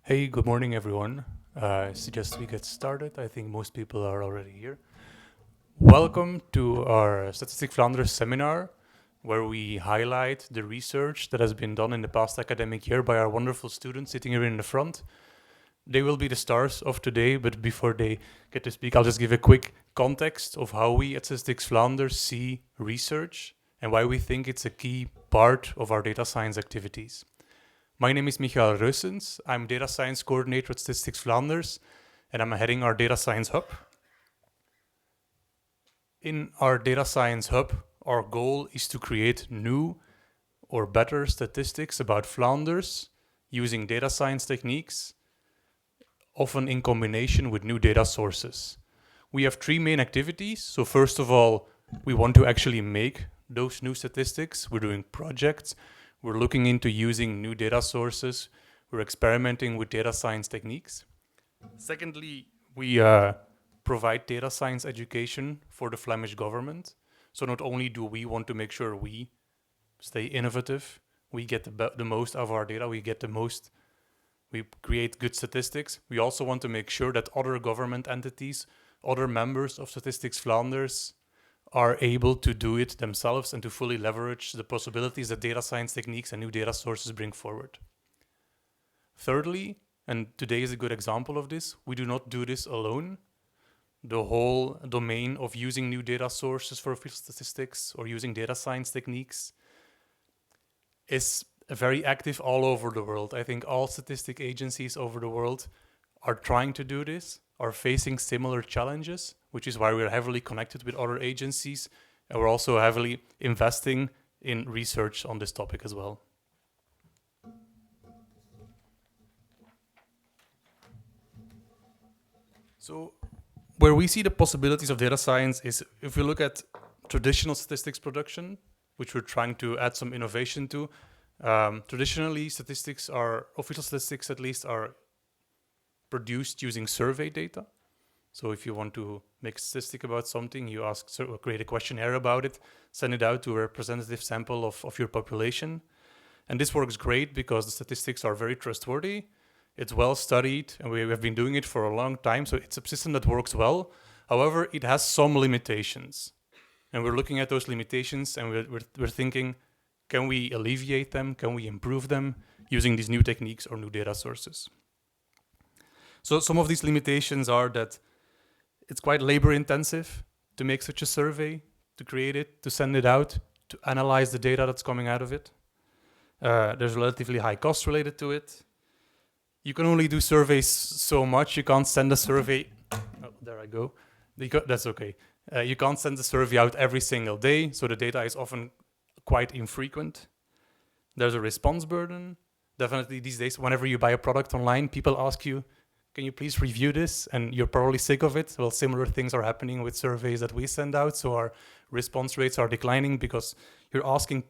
Hey, good morning, everyone. I suggest we get started. I think most people are already here. Welcome to our Statistiek Vlaanderen seminar, where we highlight the research that has been done in the past academic year by our wonderful students sitting here in the front. They will be the stars of today, but before they get to speak, I'll just give a quick context of how we at Statistiek Vlaanderen see research and why we think it's a key part of our data science activities. My name is Reusens. I'm Data Science Coordinator at Statistiek Vlaanderen, and I'm heading our Data Science Hub. In our Data Science Hub, our goal is to create new or better statistics about Flanders using data science techniques, often in combination with new data sources. We have three main activities. So first of all, we want to actually make those new statistics. We're doing projects. We're looking into using new data sources. We're experimenting with data science techniques. Secondly, we provide data science education for the Flemish government. So not only do we want to make sure we stay innovative, we get the most out of our data, we create good statistics. We also want to make sure that other government entities, other members of Statistiek Vlaanderen, are able to do it themselves and to fully leverage the possibilities that data science techniques and new data sources bring forward. Thirdly, and today is a good example of this, we do not do this alone. The whole domain of using new data sources for official statistics or using data science techniques is very active all over the world. I think all statistic agencies over the world are trying to do this, are facing similar challenges, which is why we're heavily connected with other agencies, and we're also heavily investing in research on this topic as well. So where we see the possibilities of data science is if we look at traditional statistics production, which we're trying to add some innovation to. Traditionally, official statistics at least, are produced using survey data. So if you want to make a statistic about something, you create a questionnaire about it, send it out to a representative sample of your population. And this works great because the statistics are very trustworthy. It's well studied, and we have been doing it for a long time, so it's a system that works well. However, it has some limitations. And we're looking at those limitations, and we're thinking, can we alleviate them? Can we improve them using these new techniques or new data sources? So some of these limitations are that it's quite labor intensive to make such a survey, to create it, to send it out, to analyze the data that's coming out of it. There's relatively high costs related to it. You can only do surveys so much. You can't send a survey. Oh, there I go. That's okay. You can't send the survey out every single day, so the data is often quite infrequent. There's a response burden. Definitely these days, whenever you buy a product online, people ask you, can you please review this? And you're probably sick of it. Well, similar things are happening with surveys that we send out. So our response rates are declining because you're asking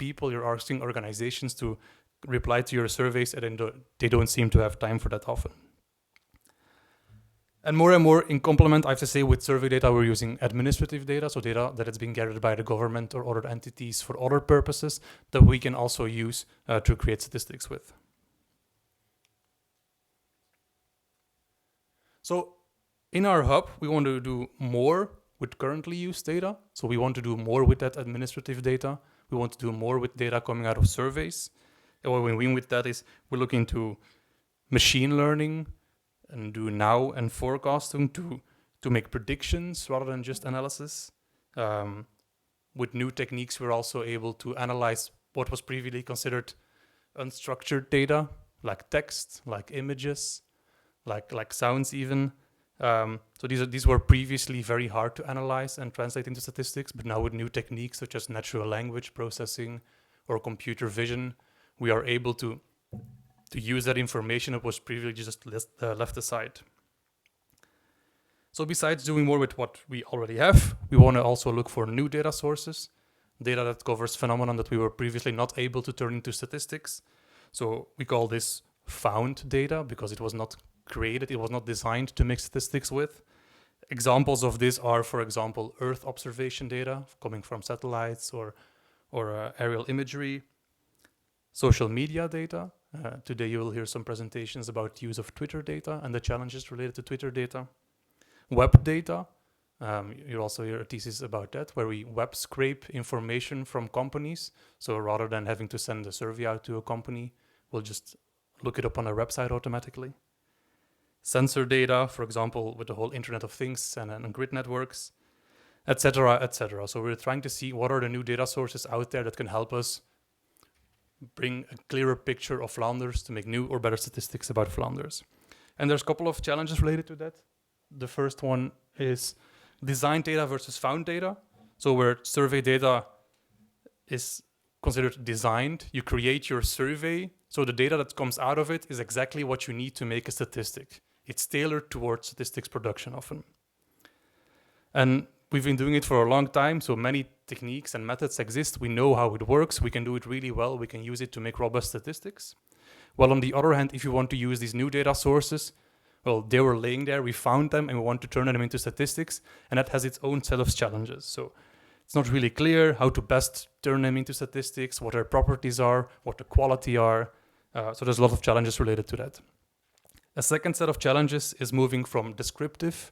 organizations to reply to your surveys, and they don't seem to have time for that often. And more in complement, I have to say, with survey data, we're using administrative data, so data that has been gathered by the government or other entities for other purposes that we can also use to create statistics with. So in our hub, we want to do more with currently used data. So we want to do more with that administrative data. We want to do more with data coming out of surveys. And what we mean with that is we're looking to machine learning and do now and forecasting to make predictions rather than just analysis. With new techniques, we're also able to analyze what was previously considered unstructured data, like text, like images, like sounds even. So these were previously very hard to analyze and translate into statistics, but now with new techniques such as natural language processing or computer vision, we are able to use that information that was previously just left aside. So besides doing more with what we already have, we want to also look for new data sources, data that covers phenomena that we were previously not able to turn into statistics. So we call this found data because it was not created, it was not designed to make statistics with. Examples of this are, for example, Earth observation data coming from satellites or aerial imagery, social media data, Today you will hear some presentations about the use of Twitter data and the challenges related to Twitter data. Web data, you'll also hear a thesis about that, where we web scrape information from companies. So rather than having to send a survey out to a company, we'll just look it up on their website automatically. Sensor data, for example, with the whole Internet of Things and grid networks, etc., etc. So we're trying to see what are the new data sources out there that can help us bring a clearer picture of Flanders to make new or better statistics about Flanders. And there's a couple of challenges related to that. The first one is design data versus found data. So where survey data is considered designed, you create your survey, so the data that comes out of it is exactly what you need to make a statistic. It's tailored towards statistics production often. And we've been doing it for a long time, so many techniques and methods exist. We know how it works. We can do it really well. We can use it to make robust statistics. Well, on the other hand, if you want to use these new data sources, well, they were laying there, we found them, and we want to turn them into statistics, and that has its own set of challenges. So it's not really clear how to best turn them into statistics, what their properties are, what the quality are. So there's a lot of challenges related to that. A second set of challenges is moving from descriptive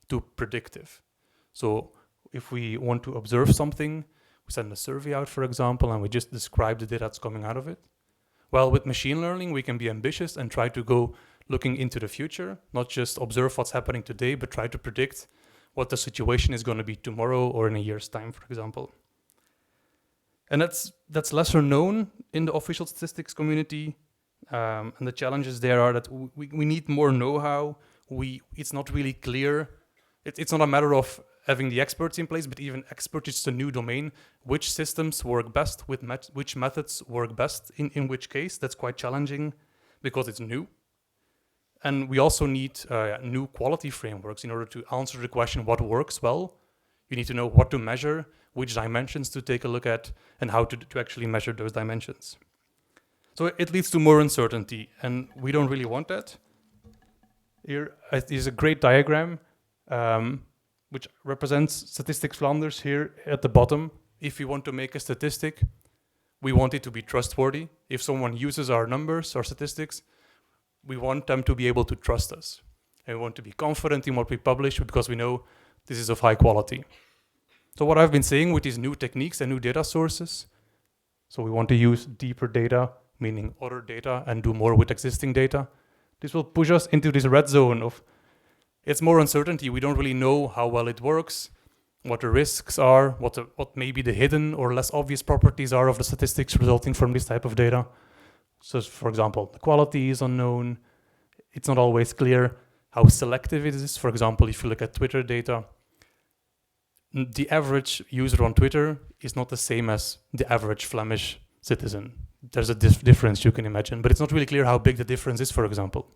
to predictive. So if we want to observe something, we send a survey out, for example, and we just describe the data that's coming out of it. Well, with machine learning, we can be ambitious and try to go looking into the future, not just observe what's happening today, but try to predict what the situation is going to be tomorrow or in a year's time, for example. And that's lesser known in the official statistics community. And the challenges there are that we need more know-how. It's not really clear. It's not a matter of having the experts in place, but even experts, it's a new domain. Which systems work best, which methods work best in which case? That's quite challenging because it's new. And we also need new quality frameworks in order to answer the question, what works well? You need to know what to measure, which dimensions to take a look at, and how to actually measure those dimensions. So it leads to more uncertainty, and we don't really want that. Here is a great diagram which represents Statistics Vlaanders here at the bottom. If we want to make a statistic, we want it to be trustworthy. If someone uses our numbers, our statistics, we want them to be able to trust us. And we want to be confident in what we publish because we know this is of high quality. So what I've been saying with these new techniques and new data sources, so we want to use deeper data, meaning other data, and do more with existing data. This will push us into this red zone of it's more uncertainty. We don't really know how well it works, what the risks are, what maybe the hidden or less obvious properties are of the statistics resulting from this type of data. So, for example, the quality is unknown. It's not always clear how selective it is. For example, if you look at Twitter data, the average user on Twitter is not the same as the average Flemish citizen. There's a difference you can imagine, but it's not really clear how big the difference is, for example.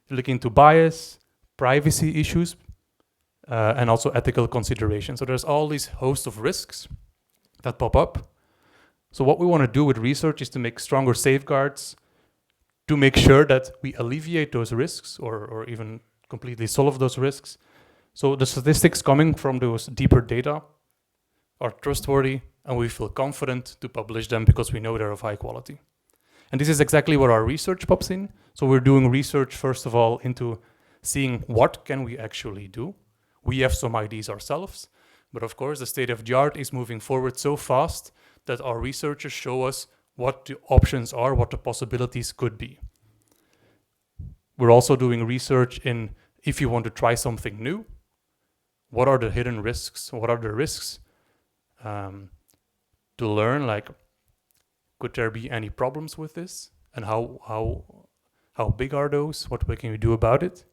You look into bias, privacy issues, and also ethical considerations. So there's all these host of risks that pop up. So what we want to do with research is to make stronger safeguards to make sure that we alleviate those risks or even completely solve those risks. So the statistics coming from those deeper data are trustworthy and we feel confident to publish them because we know they're of high quality. And this is exactly where our research pops in. So we're doing research, first of all, into seeing what can we actually do. We have some ideas ourselves, but of course the state of the art is moving forward so fast that our researchers show us what the options are, what the possibilities could be. We're also doing research in if you want to try something new, what are the hidden risks? What are the risks to learn? Like, could there be any problems with this? And how big are those? What can we do about it?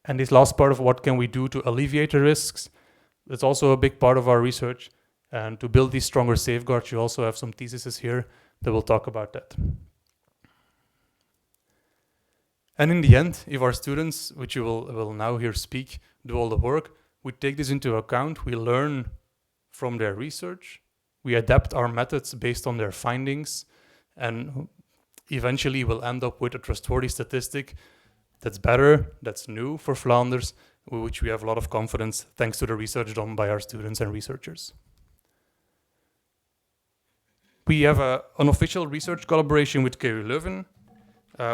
And this last part of what can we do to alleviate the risks, that's also a big part of our research. And to build these stronger safeguards, you also have some theses here that will talk about that. And in the end, if our students, which you will now hear speak, do all the work, we take this into account, we learn from their research, we adapt our methods based on their findings, and eventually we'll end up with a trustworthy statistic that's better, that's new for Flanders, with which we have a lot of confidence thanks to the research done by our students and researchers. We have an official research collaboration with KU Leuven,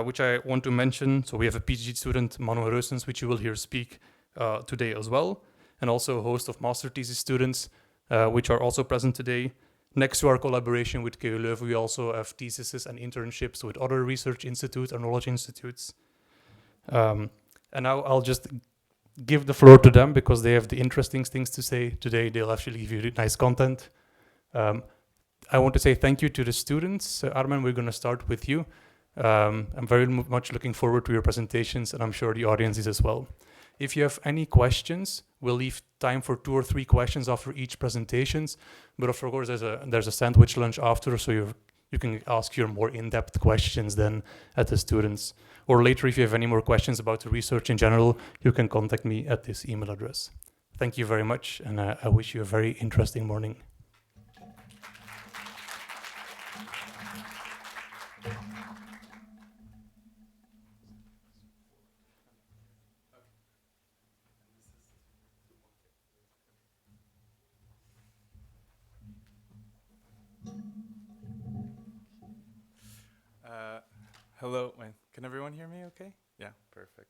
which I want to mention. So we have a PhD student, Manuel Reusens, which you will hear speak today as well, and also a host of master thesis students, which are also present today. Next to our collaboration with KU Leuven, we also have theses and internships with other research institutes or knowledge institutes. And now I'll just give the floor to them because they have the interesting things to say today. They'll actually give you nice content. I want to say thank you to the students. Armen, we're going to start with you. I'm very much looking forward to your presentations, and I'm sure the audience is as well. If you have any questions, we'll leave time for 2 or 3 questions after each presentations. But of course, there's a sandwich lunch after, so you can ask your more in-depth questions then at the students. Or later, if you have any more questions about the research in general, you can contact me at this email address. Thank you very much, and I wish you a very interesting morning. Hello, can everyone hear me okay? Yeah, perfect.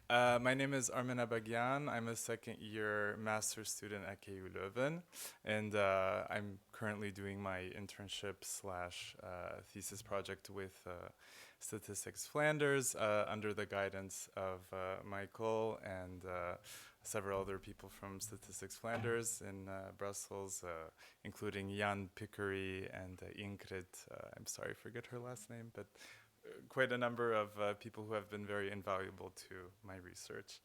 My name is Armen Abagyan. I'm a second-year master's student at KU Leuven, and I'm currently doing my internship / thesis project with Statistiek Vlaanderen under the guidance of Michael and several other people from Statistiek Vlaanderen in Brussels, including Jan Pickery and Ingrid. I'm sorry, I forget her last name, but quite a number of people who have been very invaluable to my research.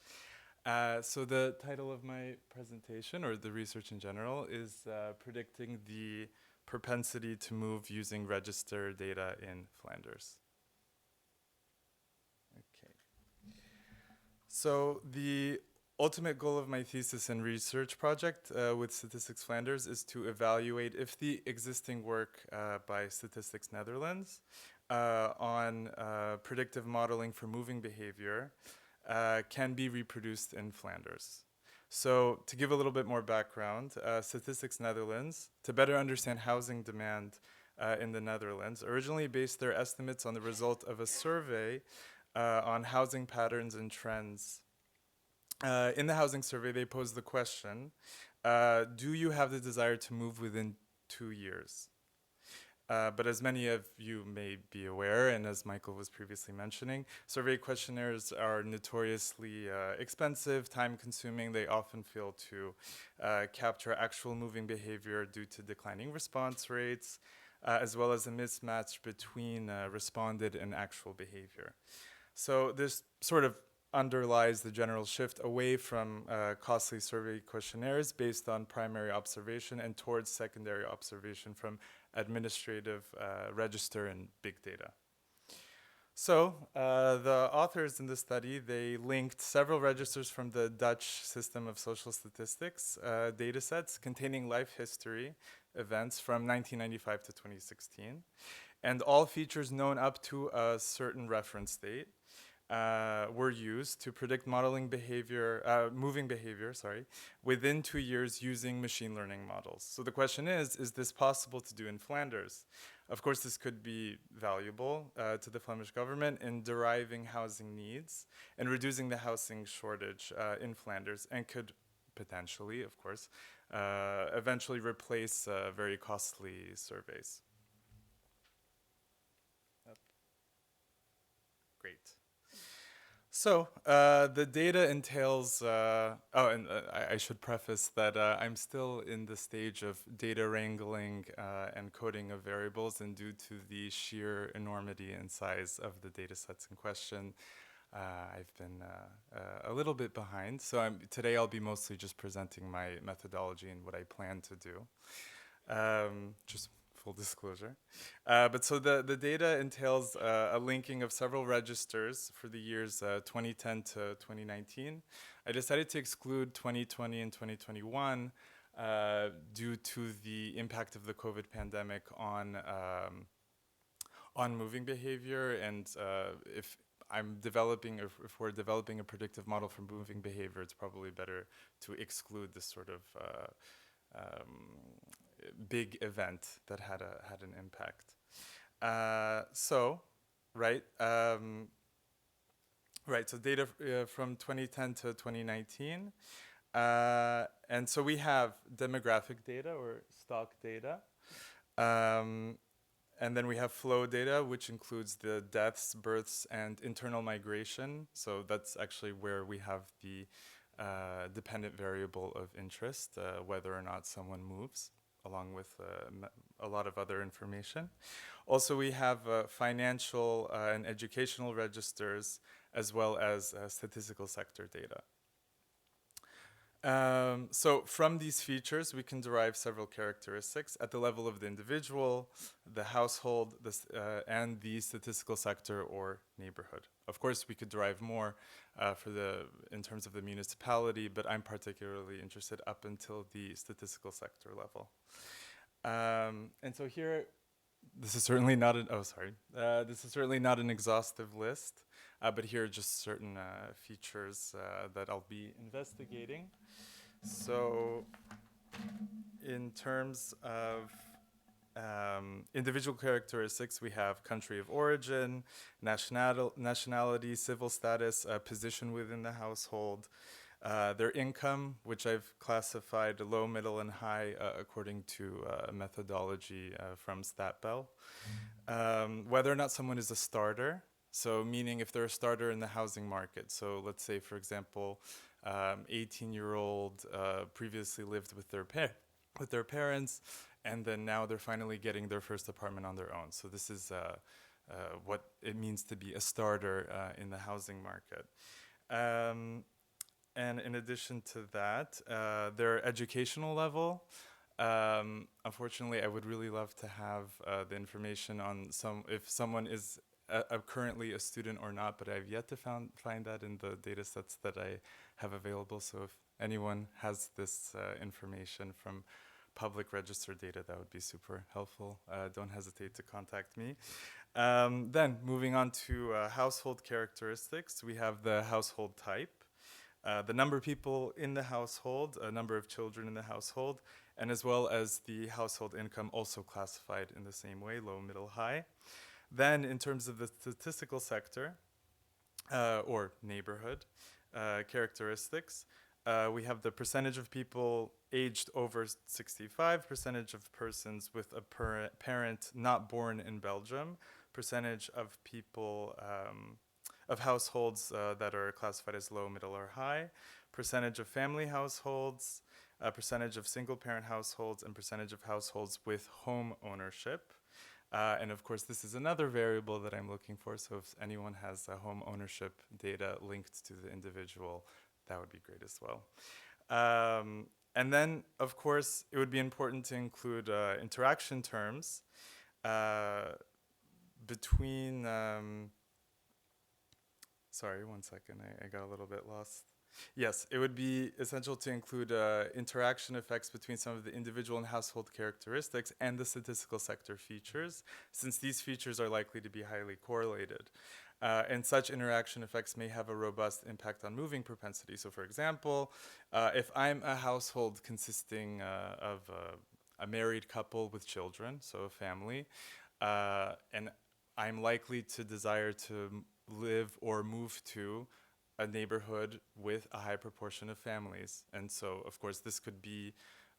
So the title of my presentation, or the research in general, is predicting the propensity to move using register data in Flanders. Okay. So the ultimate goal of my thesis and research project with Statistiek Vlaanderen is to evaluate if the existing work by Statistics Netherlands on predictive modeling for moving behavior can be reproduced in Flanders. So to give a little bit more background, Statistics Netherlands, to better understand housing demand in the Netherlands, originally based their estimates on the result of a survey on housing patterns and trends. In the housing survey, they posed the question, do you have the desire to move within 2 years? But as many of you may be aware, and as Michael was previously mentioning, survey questionnaires are notoriously expensive, time-consuming. They often fail to capture actual moving behavior due to declining response rates, as well as a mismatch between responded and actual behavior. So this sort of underlies the general shift away from costly survey questionnaires based on primary observation and towards secondary observation from administrative register and big data. So the authors in this study, they linked several registers from the Dutch system of social statistics data sets containing life history events from 1995 to 2016, and all features known up to a certain reference date were used to predict modeling behavior, moving behavior, within 2 years using machine learning models. So the question is this possible to do in Flanders? Of course, this could be valuable to the Flemish government in deriving housing needs and reducing the housing shortage in Flanders, and could potentially, of course, eventually replace very costly surveys. Great. So the data entails, I should preface that I'm still in the stage of data wrangling and coding of variables, and due to the sheer enormity and size of the data sets in question, I've been a little bit behind. So today I'll be mostly just presenting my methodology and what I plan to do. Just full disclosure. But so the data entails a linking of several registers for the years 2010 to 2019. I decided to exclude 2020 and 2021 due to the impact of the COVID pandemic on moving behavior, and if we're developing a predictive model for moving behavior, it's probably better to exclude this sort of big event that had an impact. Right. Right, so data from 2010 to 2019. And so we have demographic data or stock data. And then we have flow data, which includes the deaths, births, and internal migration. So that's actually where we have the dependent variable of interest, whether or not someone moves, along with a lot of other information. Also, we have financial and educational registers, as well as statistical sector data. So from these features, we can derive several characteristics at the level of the individual, the household, and the statistical sector or neighborhood. Of course, we could derive more in terms of the municipality, but I'm particularly interested up until the statistical sector level. And so here, this is certainly not this is certainly not an exhaustive list, but here are just certain features that I'll be investigating. So in terms of individual characteristics, we have country of origin, nationality, civil status, position within the household, their income, which I've classified low, middle, and high according to a methodology from StatBell. Whether or not someone is a starter, so meaning if they're a starter in the housing market. So let's say, for example, 18-year-old previously lived with their parents, and then now they're finally getting their first apartment on their own. So this is what it means to be a starter in the housing market. And in addition to that, their educational level. Unfortunately, I would really love to have the information on if someone is currently a student or not, but I've yet to find that in the data sets that I have available. So if anyone has this information from public register data, that would be super helpful. Don't hesitate to contact me. Then moving on to household characteristics, we have the household type, the number of people in the household, a number of children in the household, and as well as the household income, also classified in the same way, low, middle, high. Then in terms of the statistical sector or neighborhood characteristics, we have the percentage of people aged over 65, percentage of persons with a parent not born in Belgium, percentage of people, of households that are classified as low, middle, or high, percentage of family households, percentage of single parent households, and percentage of households with home ownership. And of course, this is another variable that I'm looking for. So if anyone has home ownership data linked to the individual, that would be great as well. And then, of course, it would be important to include interaction terms between, sorry, one second, I got a little bit lost. Yes, it would be essential to include interaction effects between some of the individual and household characteristics and the statistical sector features, since these features are likely to be highly correlated. And such interaction effects may have a robust impact on moving propensity. So for example, if I'm a household consisting of a married couple with children, so a family, and I'm likely to desire to live or move to a neighborhood with a high proportion of families. And so, of course, this could be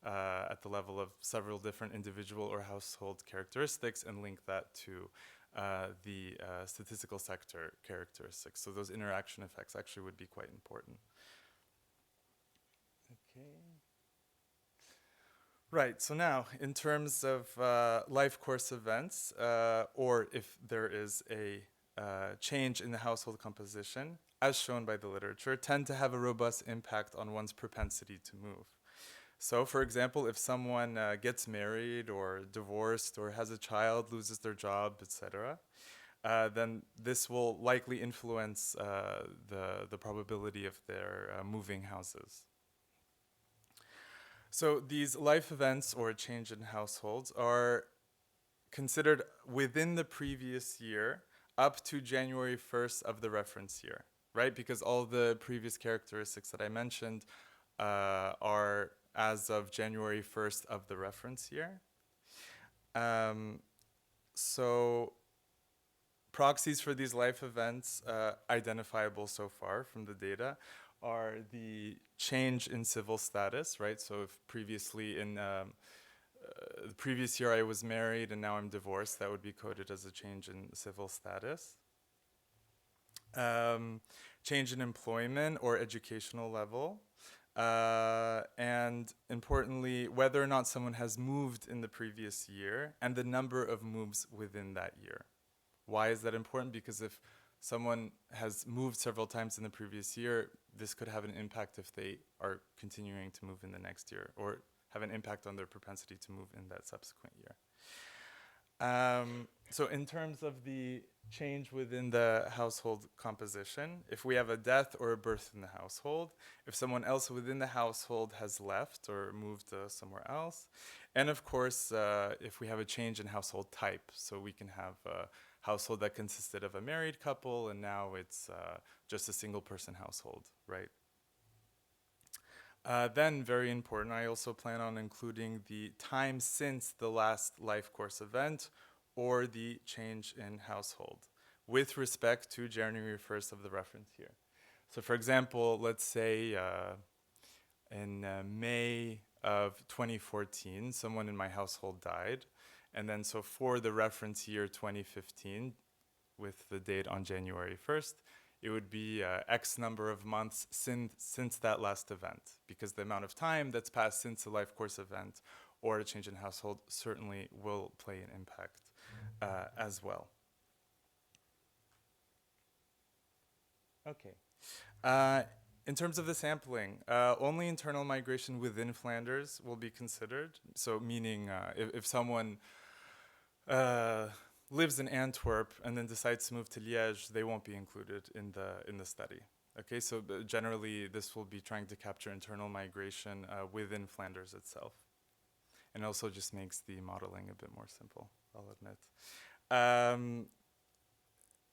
at the level of several different individual or household characteristics and link that to the statistical sector characteristics. So those interaction effects actually would be quite important. Okay. Right, so now, in terms of life course events, or if there is a change in the household composition, as shown by the literature, tend to have a robust impact on one's propensity to move. So, for example, if someone gets married or divorced or has a child, loses their job, etc., then this will likely influence the probability of their moving houses. So these life events or a change in households are considered within the previous year up to January 1st of the reference year, right? Because all the previous characteristics that I mentioned are as of January 1st of the reference year. So proxies for these life events identifiable so far from the data are the change in civil status, right? So if previously in the previous year I was married and now I'm divorced, that would be coded as a change in civil status. Change in employment or educational level. And importantly, whether or not someone has moved in the previous year and the number of moves within that year. Why is that important? Because if someone has moved several times in the previous year, this could have an impact if they are continuing to move in the next year, or have an impact on their propensity to move in that subsequent year. So in terms of the change within the household composition, if we have a death or a birth in the household, if someone else within the household has left or moved somewhere else, and of course, if we have a change in household type, so we can have a household that consisted of a married couple and now it's just a single person household, right? Then, very important, I also plan on including the time since the last life course event or the change in household with respect to January 1st of the reference year. So for example, let's say in May of 2014, someone in my household died. And then so for the reference year 2015, with the date on January 1st, it would be X number of months since that last event, because the amount of time that's passed since the life course event or a change in household certainly will play an impact as well. Okay. In terms of the sampling, only internal migration within Flanders will be considered. So meaning if someone lives in Antwerp and then decides to move to Liège, they won't be included in the study. Okay, so generally this will be trying to capture internal migration within Flanders itself. And also just makes the modeling a bit more simple, I'll admit.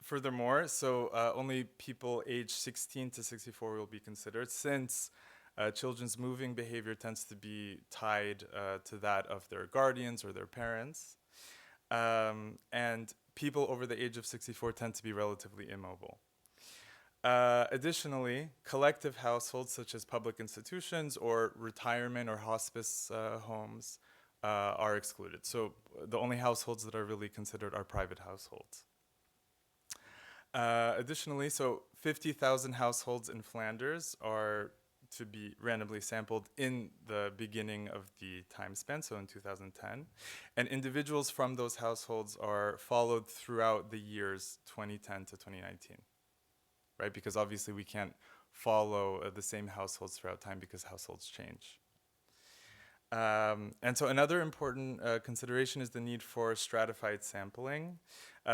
Furthermore, so only people aged 16 to 64 will be considered, since children's moving behavior tends to be tied to that of their guardians or their parents. And people over the age of 64 tend to be relatively immobile. Additionally, collective households such as public institutions or retirement or hospice homes are excluded. So the only households that are really considered are private households. Additionally, so 50,000 households in Flanders are to be randomly sampled in the beginning of the time span, so in 2010. And individuals from those households are followed throughout the years 2010 to 2019, right? Because obviously we can't follow the same households throughout time because households change. And so another important consideration is the need for stratified sampling.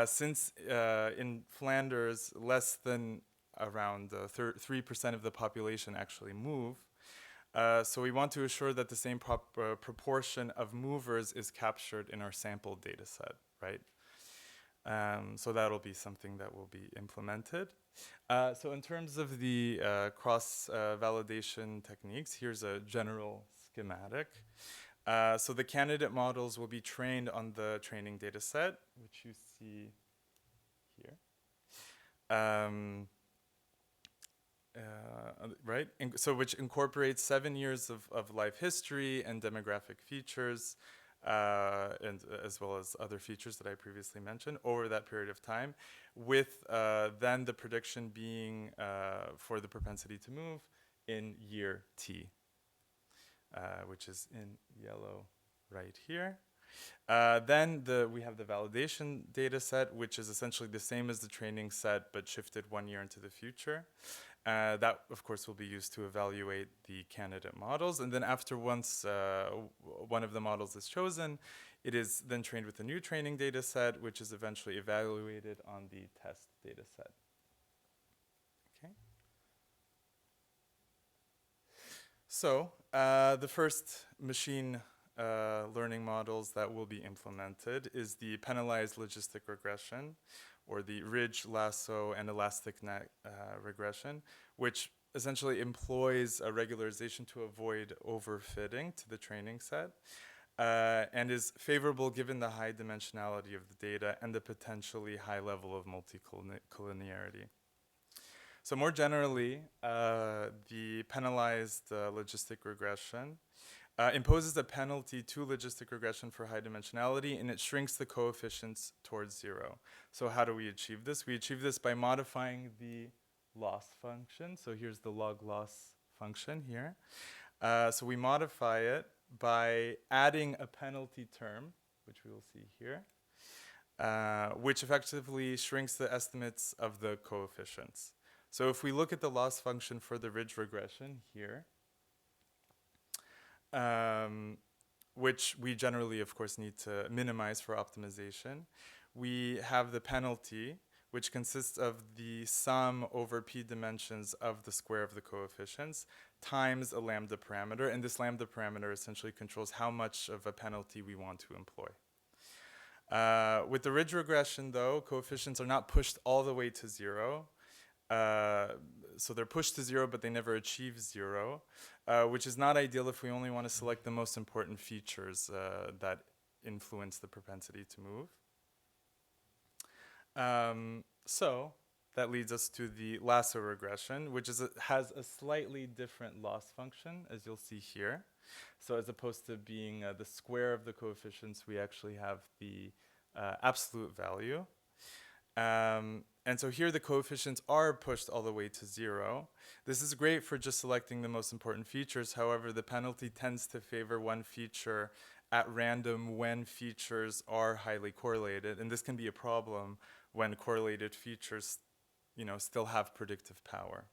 Since in Flanders, less than around 3% of the population actually move, so we want to assure that the same proportion of movers is captured in our sample data set, right? So that'll be something that will be implemented. So in terms of the cross-validation techniques, here's a general schematic. So the candidate models will be trained on the training data set, which you see here. Right? So which incorporates 7 years of life history and demographic features, and as well as other features that I previously mentioned over that period of time, with then the prediction being for the propensity to move in year T, which is in yellow right here. Then we have the validation data set, which is essentially the same as the training set, but shifted 1 year into the future. That, of course, will be used to evaluate the candidate models. And then after once one of the models is chosen, it is then trained with a new training data set, which is eventually evaluated on the test data set. Okay. So the first machine learning models that will be implemented is the penalized logistic regression, or the ridge, lasso, and elastic net regression, which essentially employs a regularization to avoid overfitting to the training set, and is favorable given the high dimensionality of the data and the potentially high level of multicollinearity. So more generally, the penalized logistic regression imposes a penalty to logistic regression for high dimensionality, and it shrinks the coefficients towards 0. So how do we achieve this? We achieve this by modifying the loss function. So here's the log loss function here. So we modify it by adding a penalty term, which we will see here, which effectively shrinks the estimates of the coefficients. So if we look at the loss function for the ridge regression here, which we generally, of course, need to minimize for optimization, we have the penalty, which consists of the sum over p dimensions of the square of the coefficients times a lambda parameter, and this lambda parameter essentially controls how much of a penalty we want to employ. With the ridge regression, though, coefficients are not pushed all the way to 0. So they're pushed to 0, but they never achieve 0, which is not ideal if we only want to select the most important features that influence the propensity to move. So that leads us to the lasso regression, which has a slightly different loss function, as you'll see here. So as opposed to being the square of the coefficients, we actually have the absolute value. And so here the coefficients are pushed all the way to 0. This is great for just selecting the most important features. However, the penalty tends to favor one feature at random when features are highly correlated. And this can be a problem when correlated features, still have predictive power.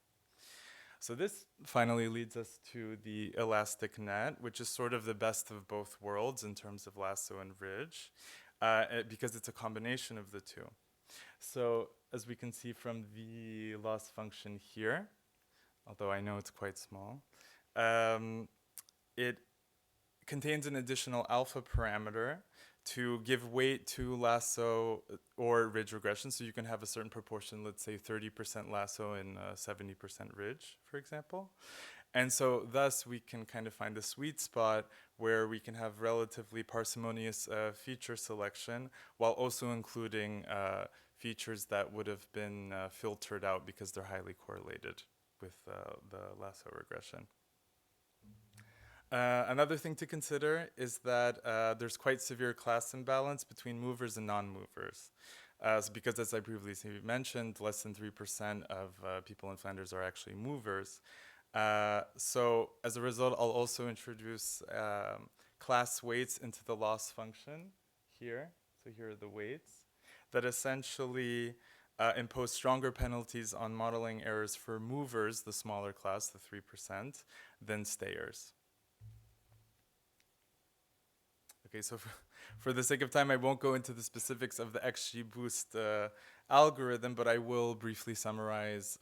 So this finally leads us to the elastic net, which is sort of the best of both worlds in terms of lasso and ridge, because it's a combination of the two. So as we can see from the loss function here, although I know it's quite small, it contains an additional alpha parameter to give weight to lasso or ridge regression. So you can have a certain proportion, let's say 30% lasso and 70% ridge, for example. And so thus we can kind of find the sweet spot where we can have relatively parsimonious feature selection while also including features that would have been filtered out because they're highly correlated with the lasso regression. Another thing to consider is that there's quite severe class imbalance between movers and non-movers. Because as I previously mentioned, less than 3% of people in Flanders are actually movers. So as a result, I'll also introduce class weights into the loss function here. So here are the weights that essentially impose stronger penalties on modeling errors for movers, the smaller class, the 3%, than stayers. Okay, so for the sake of time, I won't go into the specifics of the XGBoost algorithm, but I will briefly summarize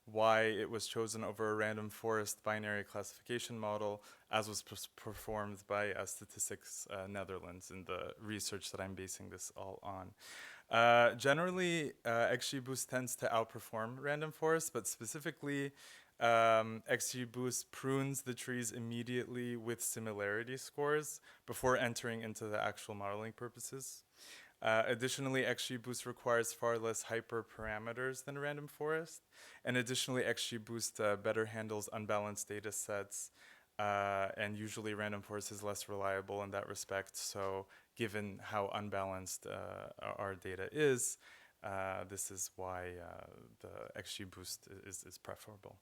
why it was chosen over a random forest binary classification model, as was performed by Statistiek Netherlands in the research that I'm basing this all on. Generally, XGBoost tends to outperform random forest, but specifically, XGBoost prunes the trees immediately with similarity scores before entering into the actual modeling purposes. Additionally, XGBoost requires far less hyperparameters than random forest. And additionally, XGBoost better handles unbalanced data sets, and usually random forest is less reliable in that respect. So given how unbalanced our data is, this is why the XGBoost is preferable.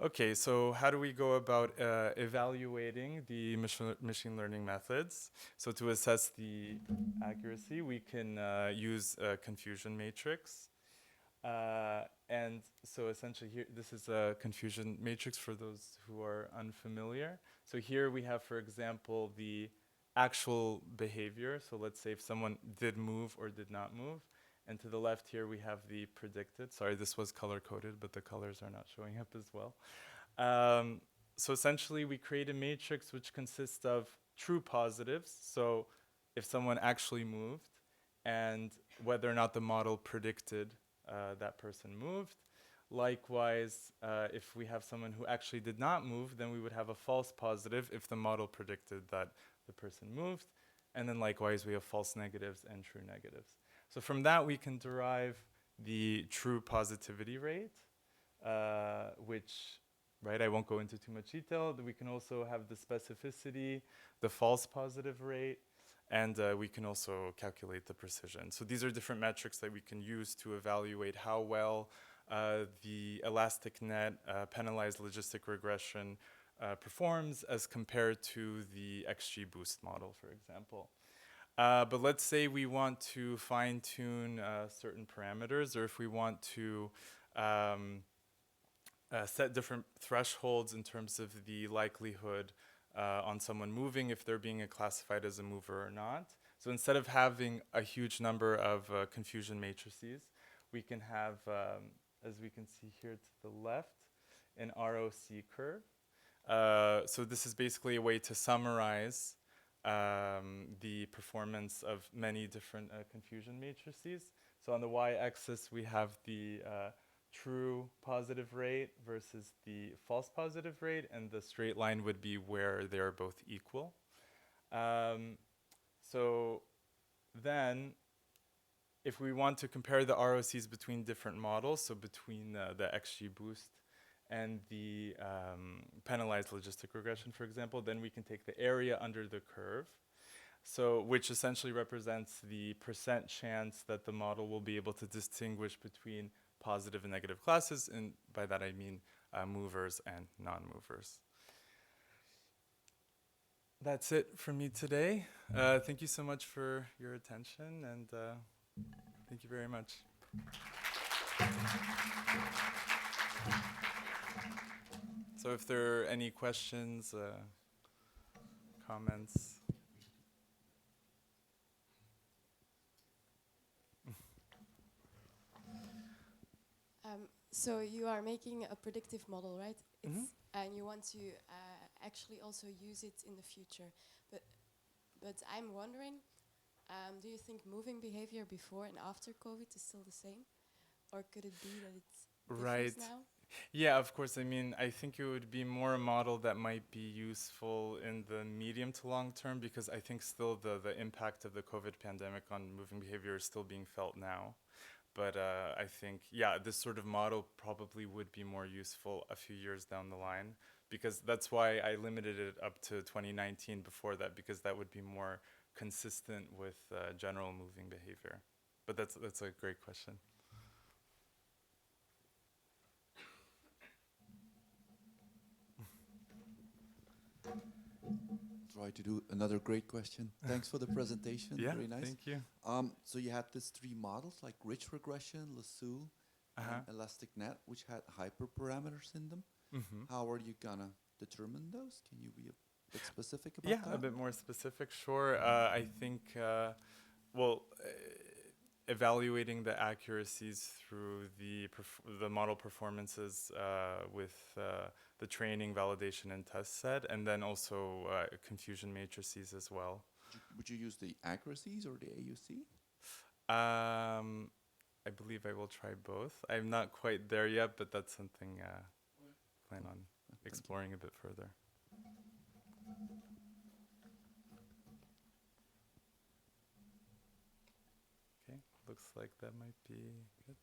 Okay, so how do we go about evaluating the machine learning methods? So to assess the accuracy, we can use a confusion matrix. And so essentially here, this is a confusion matrix for those who are unfamiliar. So here we have, for example, the actual behavior. So let's say if someone did move or did not move. And to the left here, we have the predicted. Sorry, this was color-coded, but the colors are not showing up as well. So essentially, we create a matrix which consists of true positives. So if someone actually moved and whether or not the model predicted that person moved, Likewise, if we have someone who actually did not move, then we would have a false positive if the model predicted that the person moved. And then likewise, we have false negatives and true negatives. So from that, we can derive the true positivity rate, which, right, I won't go into too much detail. We can also have the specificity, the false positive rate, and we can also calculate the precision. So these are different metrics that we can use to evaluate how well the elastic net penalized logistic regression performs as compared to the XGBoost model, for example. But let's say we want to fine-tune certain parameters, or if we want to set different thresholds in terms of the likelihood on someone moving, if they're being classified as a mover or not. So instead of having a huge number of confusion matrices, we can have, as we can see here to the left, an ROC curve. So this is basically a way to summarize the performance of many different confusion matrices. So on the y-axis, we have the true positive rate versus the false positive rate, and the straight line would be where they are both equal. So then, if we want to compare the ROCs between different models, so between the XGBoost and the penalized logistic regression, for example, then we can take the area under the curve, so which essentially represents the percent chance that the model will be able to distinguish between positive and negative classes, and by that I mean movers and non-movers. That's it from me today. Thank you so much for your attention, and thank you very much. So if there are any questions, comments. So you are making a predictive model, right? Mm-hmm. And you want to actually also use it in the future. But I'm wondering, do you think moving behavior before and after COVID is still the same? Or could it be that it's different now? Yeah, of course. I mean, I think it would be more a model that might be useful in the medium to long term, because I think still the impact of the COVID pandemic on moving behavior is still being felt now. But I think, yeah, this sort of model probably would be more useful a few years down the line, because that's why I limited it up to 2019 before that, because that would be more consistent with general moving behavior. But that's a great question. Try to do another great question. Thanks for the presentation. Yeah, very nice. thank you. So you had these three models, like rich regression, lasso, and elastic net, which had hyperparameters in them. Mm-hmm. How are you gonna determine those? Can you be a bit specific about that? Yeah, a bit more specific, sure. I think, evaluating the accuracies through the model performances with the training, validation, and test set, and then also confusion matrices as well. Would you use the accuracies or the AUC? I believe I will try both. I'm not quite there yet, but that's something I plan on exploring a bit further. Okay, looks like that might be it.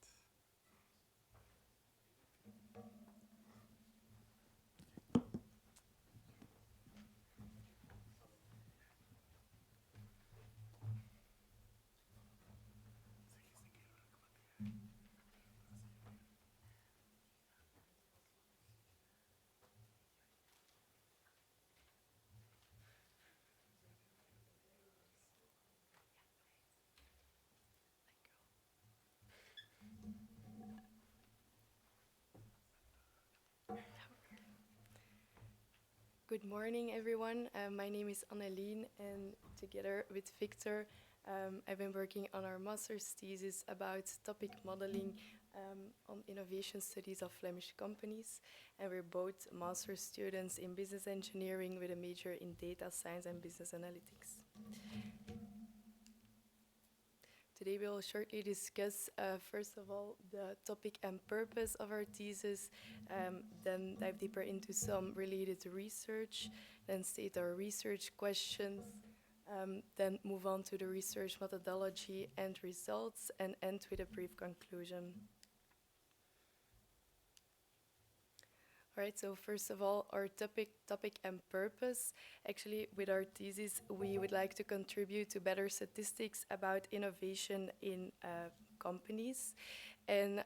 Good morning, everyone. My name is Annelien, and together with Victor, I've been working on our master's thesis about topic modeling on innovation studies of Flemish companies. And we're both master's students in business engineering with a major in data science and business analytics. Today we will shortly discuss, first of all, the topic and purpose of our thesis, then dive deeper into some related research, then state our research questions, then move on to the research methodology and results, and end with a brief conclusion. All right, so first of all, our topic and purpose. Actually, with our thesis, we would like to contribute to better statistics about innovation in companies. And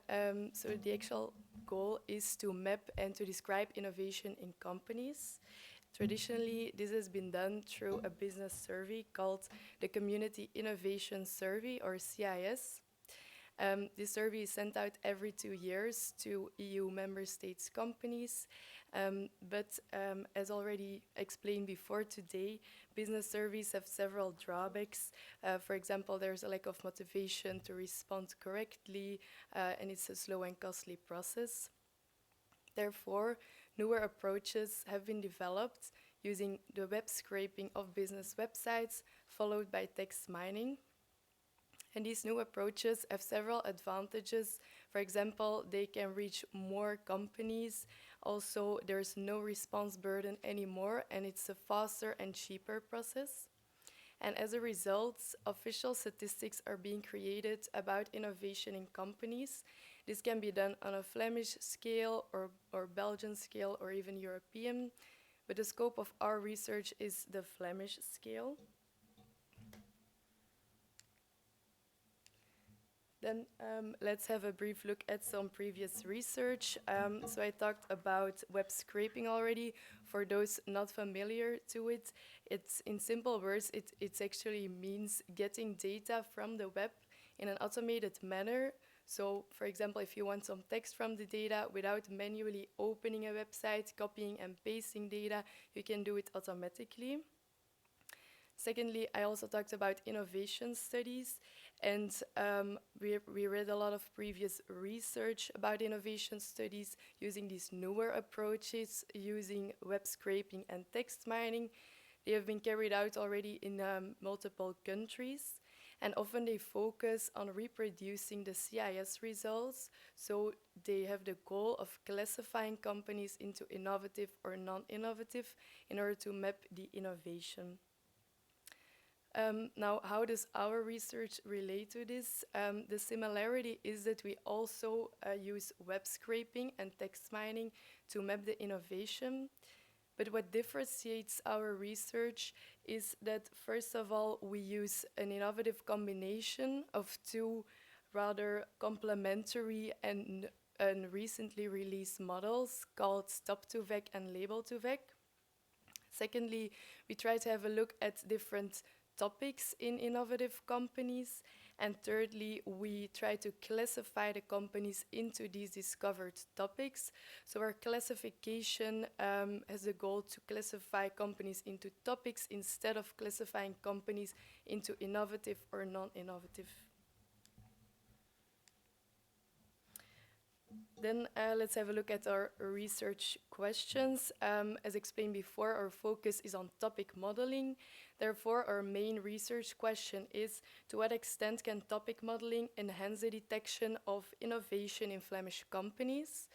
so the actual goal is to map and to describe innovation in companies. Traditionally, this has been done through a business survey called the Community Innovation Survey, or CIS. This survey is sent out every 2 years to EU member states companies, but as already explained before today, business surveys have several drawbacks. For example, there's a lack of motivation to respond correctly, and it's a slow and costly process. Therefore, newer approaches have been developed using the web scraping of business websites, followed by text mining. And these new approaches have several advantages. For example, they can reach more companies. Also, there's no response burden anymore, and it's a faster and cheaper process. And as a result, official statistics are being created about innovation in companies. This can be done on a Flemish scale or Belgian scale or even European, but the scope of our research is the Flemish scale. Then let's have a brief look at some previous research. So I talked about web scraping already. For those not familiar to it, it's in simple words, it actually means getting data from the web in an automated manner. So for example, if you want some text from the data without manually opening a website, copying and pasting data, you can do it automatically. Secondly, I also talked about innovation studies, and we read a lot of previous research about innovation studies using these newer approaches, using web scraping and text mining. They have been carried out already in multiple countries, and often they focus on reproducing the CIS results, so they have the goal of classifying companies into innovative or non-innovative in order to map the innovation. Now, how does our research relate to this? The similarity is that we also use web scraping and text mining to map the innovation. But what differentiates our research is that, first of all, we use an innovative combination of two rather complementary and recently released models called Stop2Vec and Label2Vec. Secondly, we try to have a look at different topics in innovative companies. And thirdly, we try to classify the companies into these discovered topics. So our classification has the goal to classify companies into topics instead of classifying companies into innovative or non-innovative. Then let's have a look at our research questions. As explained before, our focus is on topic modeling. Therefore, our main research question is, to what extent can topic modeling enhance the detection of innovation in Flemish companies?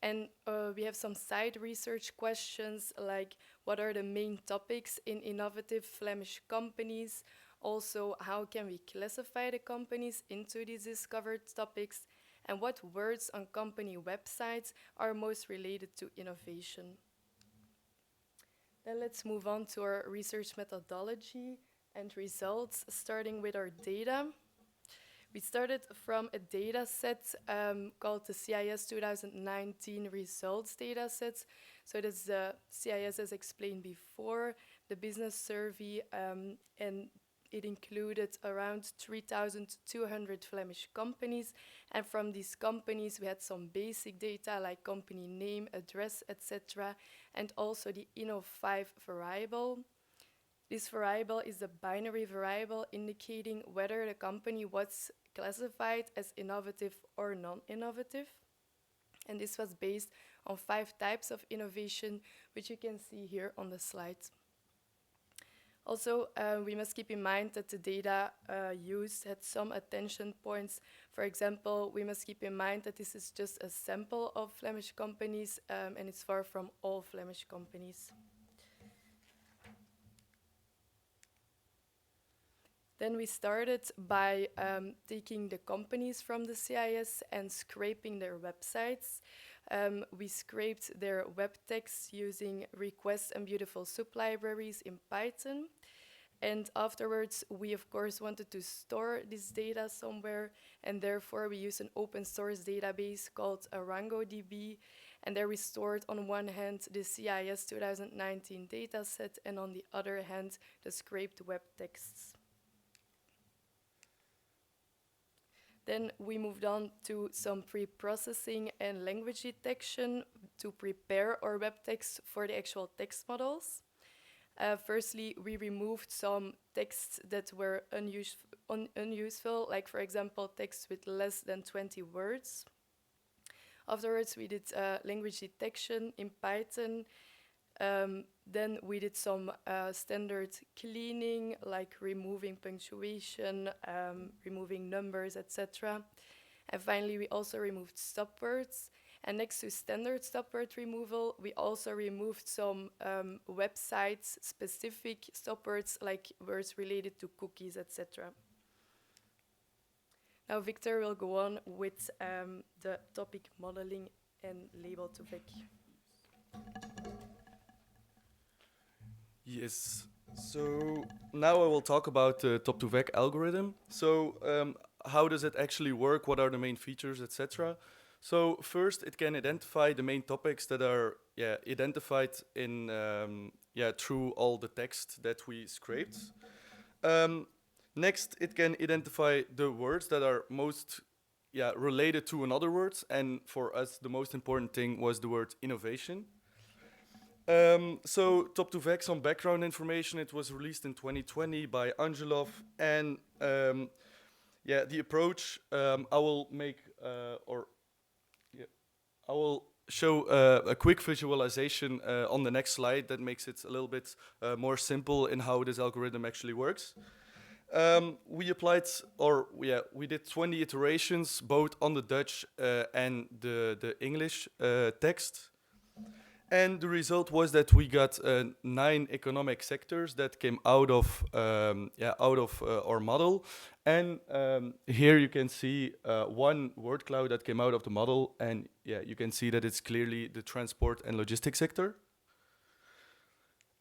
And we have some side research questions like, what are the main topics in innovative Flemish companies? Also, how can we classify the companies into these discovered topics? And what words on company websites are most related to innovation? Then let's move on to our research methodology and results, starting with our data. We started from a data set called the CIS 2019 results data set. So that's the CIS as explained before, the business survey, and it included around 3,200 Flemish companies, and from these companies we had some basic data like company name, address, etc., and also the Inno5 variable. This variable is a binary variable indicating whether the company was classified as innovative or non-innovative. And this was based on 5 types of innovation, which you can see here on the slide. Also, we must keep in mind that the data used had some attention points. For example, we must keep in mind that this is just a sample of Flemish companies and it's far from all Flemish companies. Then we started by taking the companies from the CIS and scraping their websites. We scraped their web text using request and beautiful sublibraries in Python. And afterwards, we of course wanted to store this data somewhere, and therefore we used an open source database called ArangoDB. And there we stored on one hand the CIS 2019 dataset, and on the other hand the scraped web texts. Then we moved on to some pre-processing and language detection to prepare our web text for the actual text models. Firstly, we removed some texts that were unuseful, like for example, text with less than 20 words. Afterwards, we did language detection in Python. Then we did some standard cleaning, like removing punctuation, removing numbers, etc. And finally, we also removed stop words. And next to standard stop word removal, we also removed some website-specific stop words, like words related to cookies, etc. Now Victor will go on with the topic modeling and label to VEC. Yes, so now I will talk about the top-to-VEC algorithm. So how does it actually work? What are the main features, etc.? So first, it can identify the main topics that are identified in through all the text that we scraped. Next, it can identify the words that are most related to another word, and for us, the most important thing was the word innovation. So top2vec, some background information. It was released in 2020 by Angelov, and the approach I will make I will show a quick visualization on the next slide that makes it a little bit more simple in how this algorithm actually works. We did 20 iterations both on the Dutch and the English text. And the result was that we got 9 economic sectors that came out of our model. And here you can see one word cloud that came out of the model, and you can see that it's clearly the transport and logistics sector.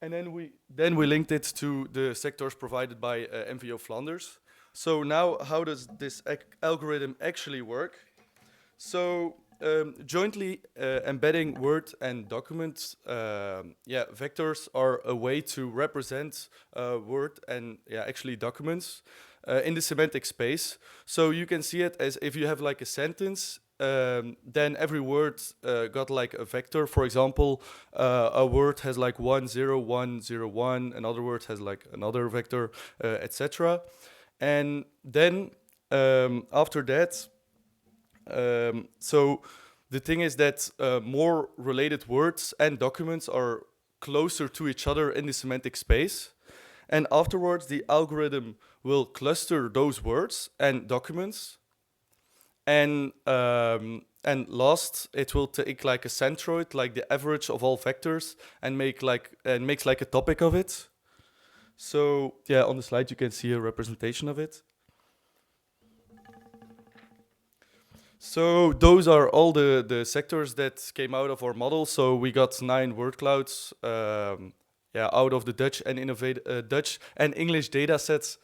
And then we linked it to the sectors provided by MVO Flanders. So now, how does this algorithm actually work? So jointly embedding Word and documents, vectors are a way to represent Word and actually documents in the semantic space. So you can see it as if you have like a sentence, then every word got like a vector. For example, a word has like 1, 0, 1, 0, 1. Another word has like another vector, etc. And then after that, so the thing is that more related words and documents are closer to each other in the semantic space. And afterwards, the algorithm will cluster those words and documents. And last, it will take like a centroid, like the average of all vectors, and makes like a topic of it. So on the slide you can see a representation of it. So those are all the sectors that came out of our model. So we got 9 word clouds out of the Dutch and English data sets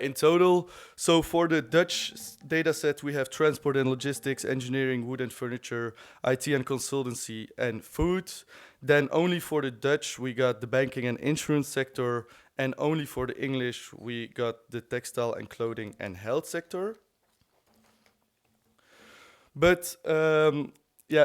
in total. So for the Dutch data set, we have transport and logistics, engineering, wood and furniture, IT and consultancy, and food. Then only for the Dutch, we got the banking and insurance sector. And only for the English, we got the textile and clothing and health sector. But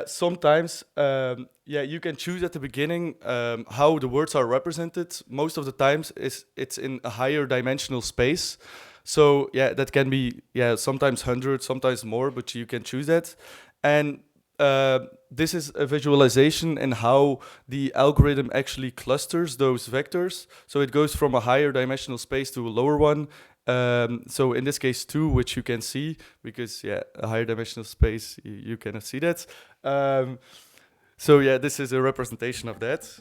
sometimes you can choose at the beginning how the words are represented. Most of the times it's in a higher dimensional space. So that can be sometimes 100, sometimes more, but you can choose that. And this is a visualization and how the algorithm actually clusters those vectors. So it goes from a higher dimensional space to a lower one. So in this case 2, which you can see, because a higher dimensional space, you cannot see that. So this is a representation of that.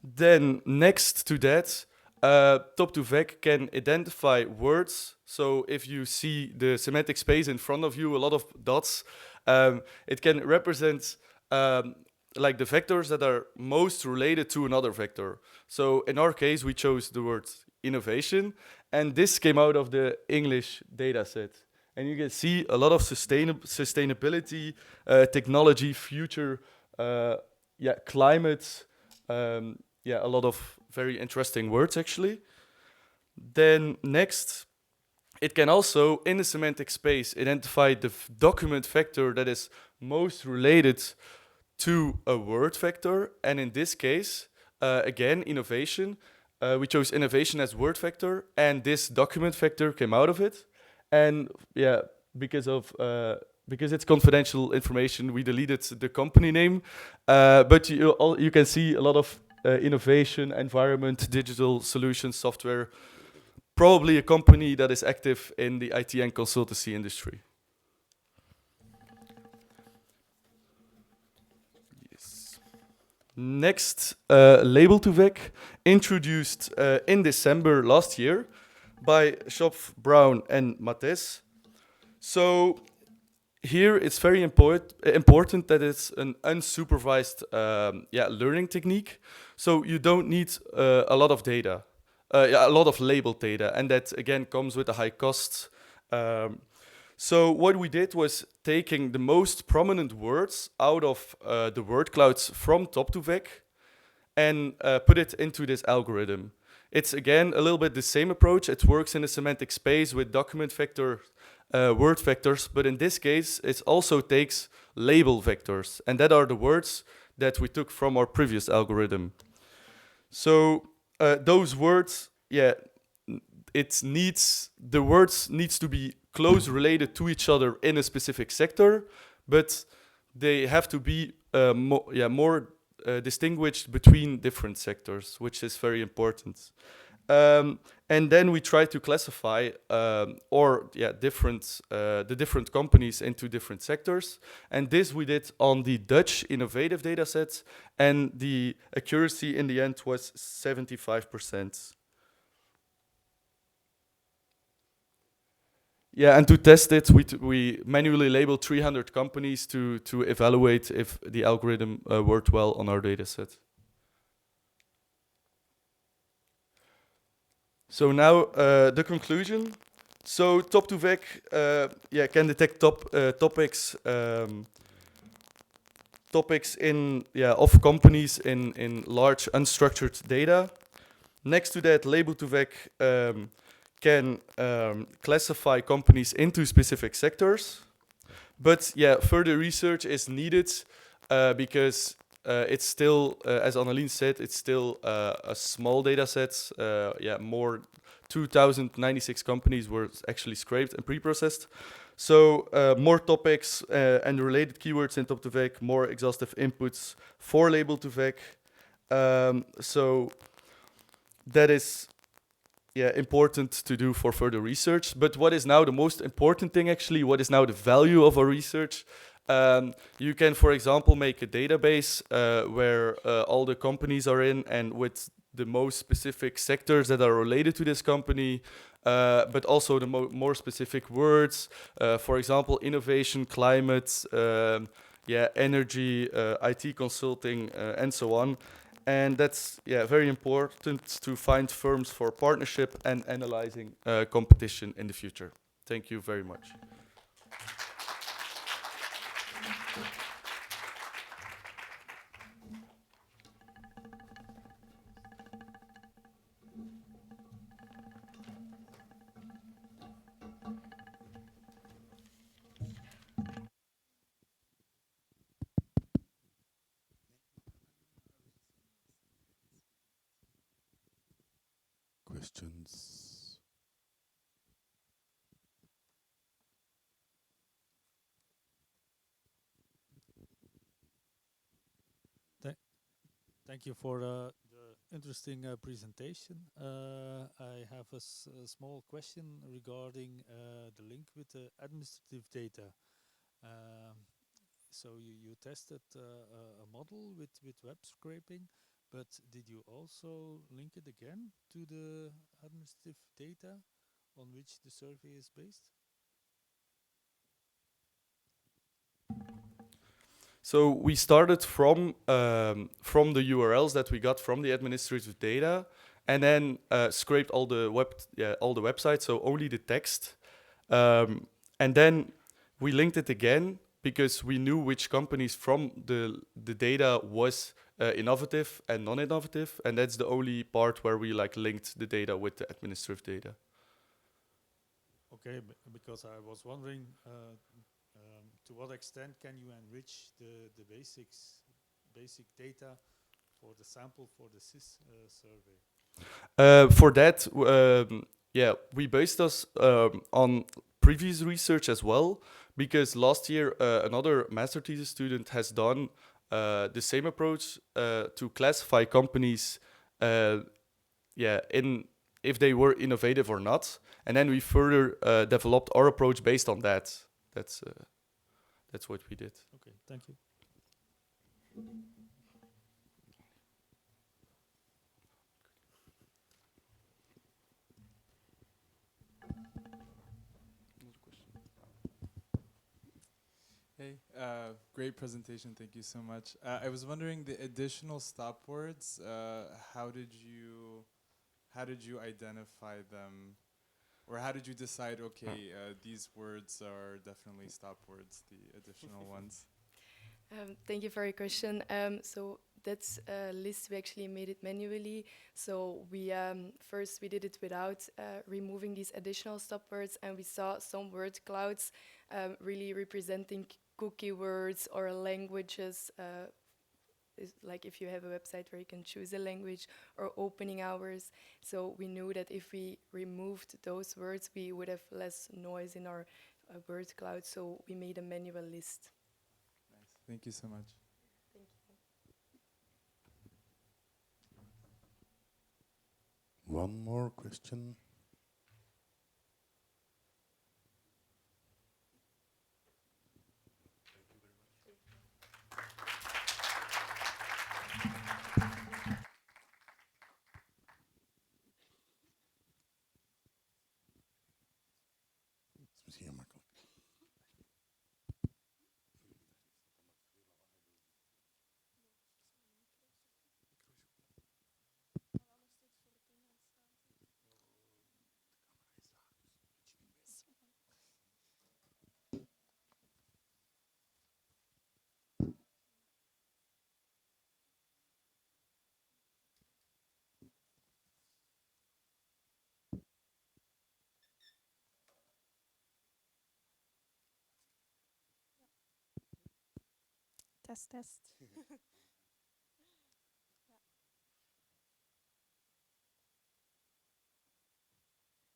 Then next to that, Top2Vec can identify words. So if you see the semantic space in front of you, a lot of dots, it can represent like the vectors that are most related to another vector. So in our case, we chose the word innovation, and this came out of the English data set. And you can see a lot of sustainability, technology, future, climate, a lot of very interesting words actually. Then next, it can also, in the semantic space, identify the document vector that is most related to a word vector. And in this case, again, innovation. We chose innovation as word vector, and this document vector came out of it. And because it's confidential information, we deleted the company name. But you can see a lot of innovation, environment, digital solutions, software. Probably a company that is active in the IT and consultancy industry. Yes. Next, Label2Vec, introduced in December last year by Schopf, Brown, and Mattes. So here it's very important that it's an unsupervised learning technique. So you don't need a lot of data. A lot of labeled data, and that again comes with a high cost. So what we did was taking the most prominent words out of the word clouds from Top2Vec and put it into this algorithm. It's again a little bit the same approach. It works in a semantic space with document vector, word vectors, but in this case it also takes label vectors, and that are the words that we took from our previous algorithm. So those words, the words needs to be close related to each other in a specific sector, but they have to be more distinguished between different sectors, which is very important. And then we try to classify the different companies into different sectors. And this we did on the Dutch innovative data set, and the accuracy in the end was 75%. Yeah, and to test it, we manually labeled 300 companies to evaluate if the algorithm worked well on our data set. So now the conclusion. So Top2Vec can detect topics of companies in large unstructured data. Next to that, Label2Vec can classify companies into specific sectors. But further research is needed because it's still, as Annelien said, it's still a small data set. More 2,096 companies were actually scraped and pre-processed. So more topics and related keywords in Top2Vec, more exhaustive inputs for Label2Vec. So that is important to do for further research. But what is now the most important thing, actually, what is now the value of our research? You can, for example, make a database where all the companies are in, and with the most specific sectors that are related to this company, but also the more specific words, for example, innovation, climate, energy, IT consulting, and so on. And that's very important to find firms for partnership and analyzing competition in the future. Thank you very much. Questions? Thank you for the interesting presentation. I have a small question regarding the link with the administrative data. So you tested a model with web scraping, but did you also link it again to the administrative data on which the survey is based? So we started from the URLs that we got from the administrative data, and then scraped all the websites, so only the text, and then we linked it again because we knew which companies from the data was innovative and non-innovative, and that's the only part where we like linked the data with the administrative data. Okay, because I was wondering to what extent can you enrich the basic data for the sample for the SIS survey? For that, we based us on previous research as well, because last year another master thesis student has done the same approach to classify companies, if they were innovative or not, and then we further developed our approach based on that. That's what we did. Okay, thank you. Hey, great presentation. Thank you so much. I was wondering the additional stop words. How did you identify them, or how did you decide? Okay, these words are definitely stop words. The additional ones. Thank you for your question. So that's a list. We actually made it manually. So we first we did it without removing these additional stop words, and we saw some word clouds really representing cookie words or languages. Like if you have a website where you can choose a language, or opening hours. So we knew that if we removed those words, we would have less noise in our word cloud. So we made a manual list. Nice. Thank you so much. Thank you. One more question. Hier makkelijk. Test, test.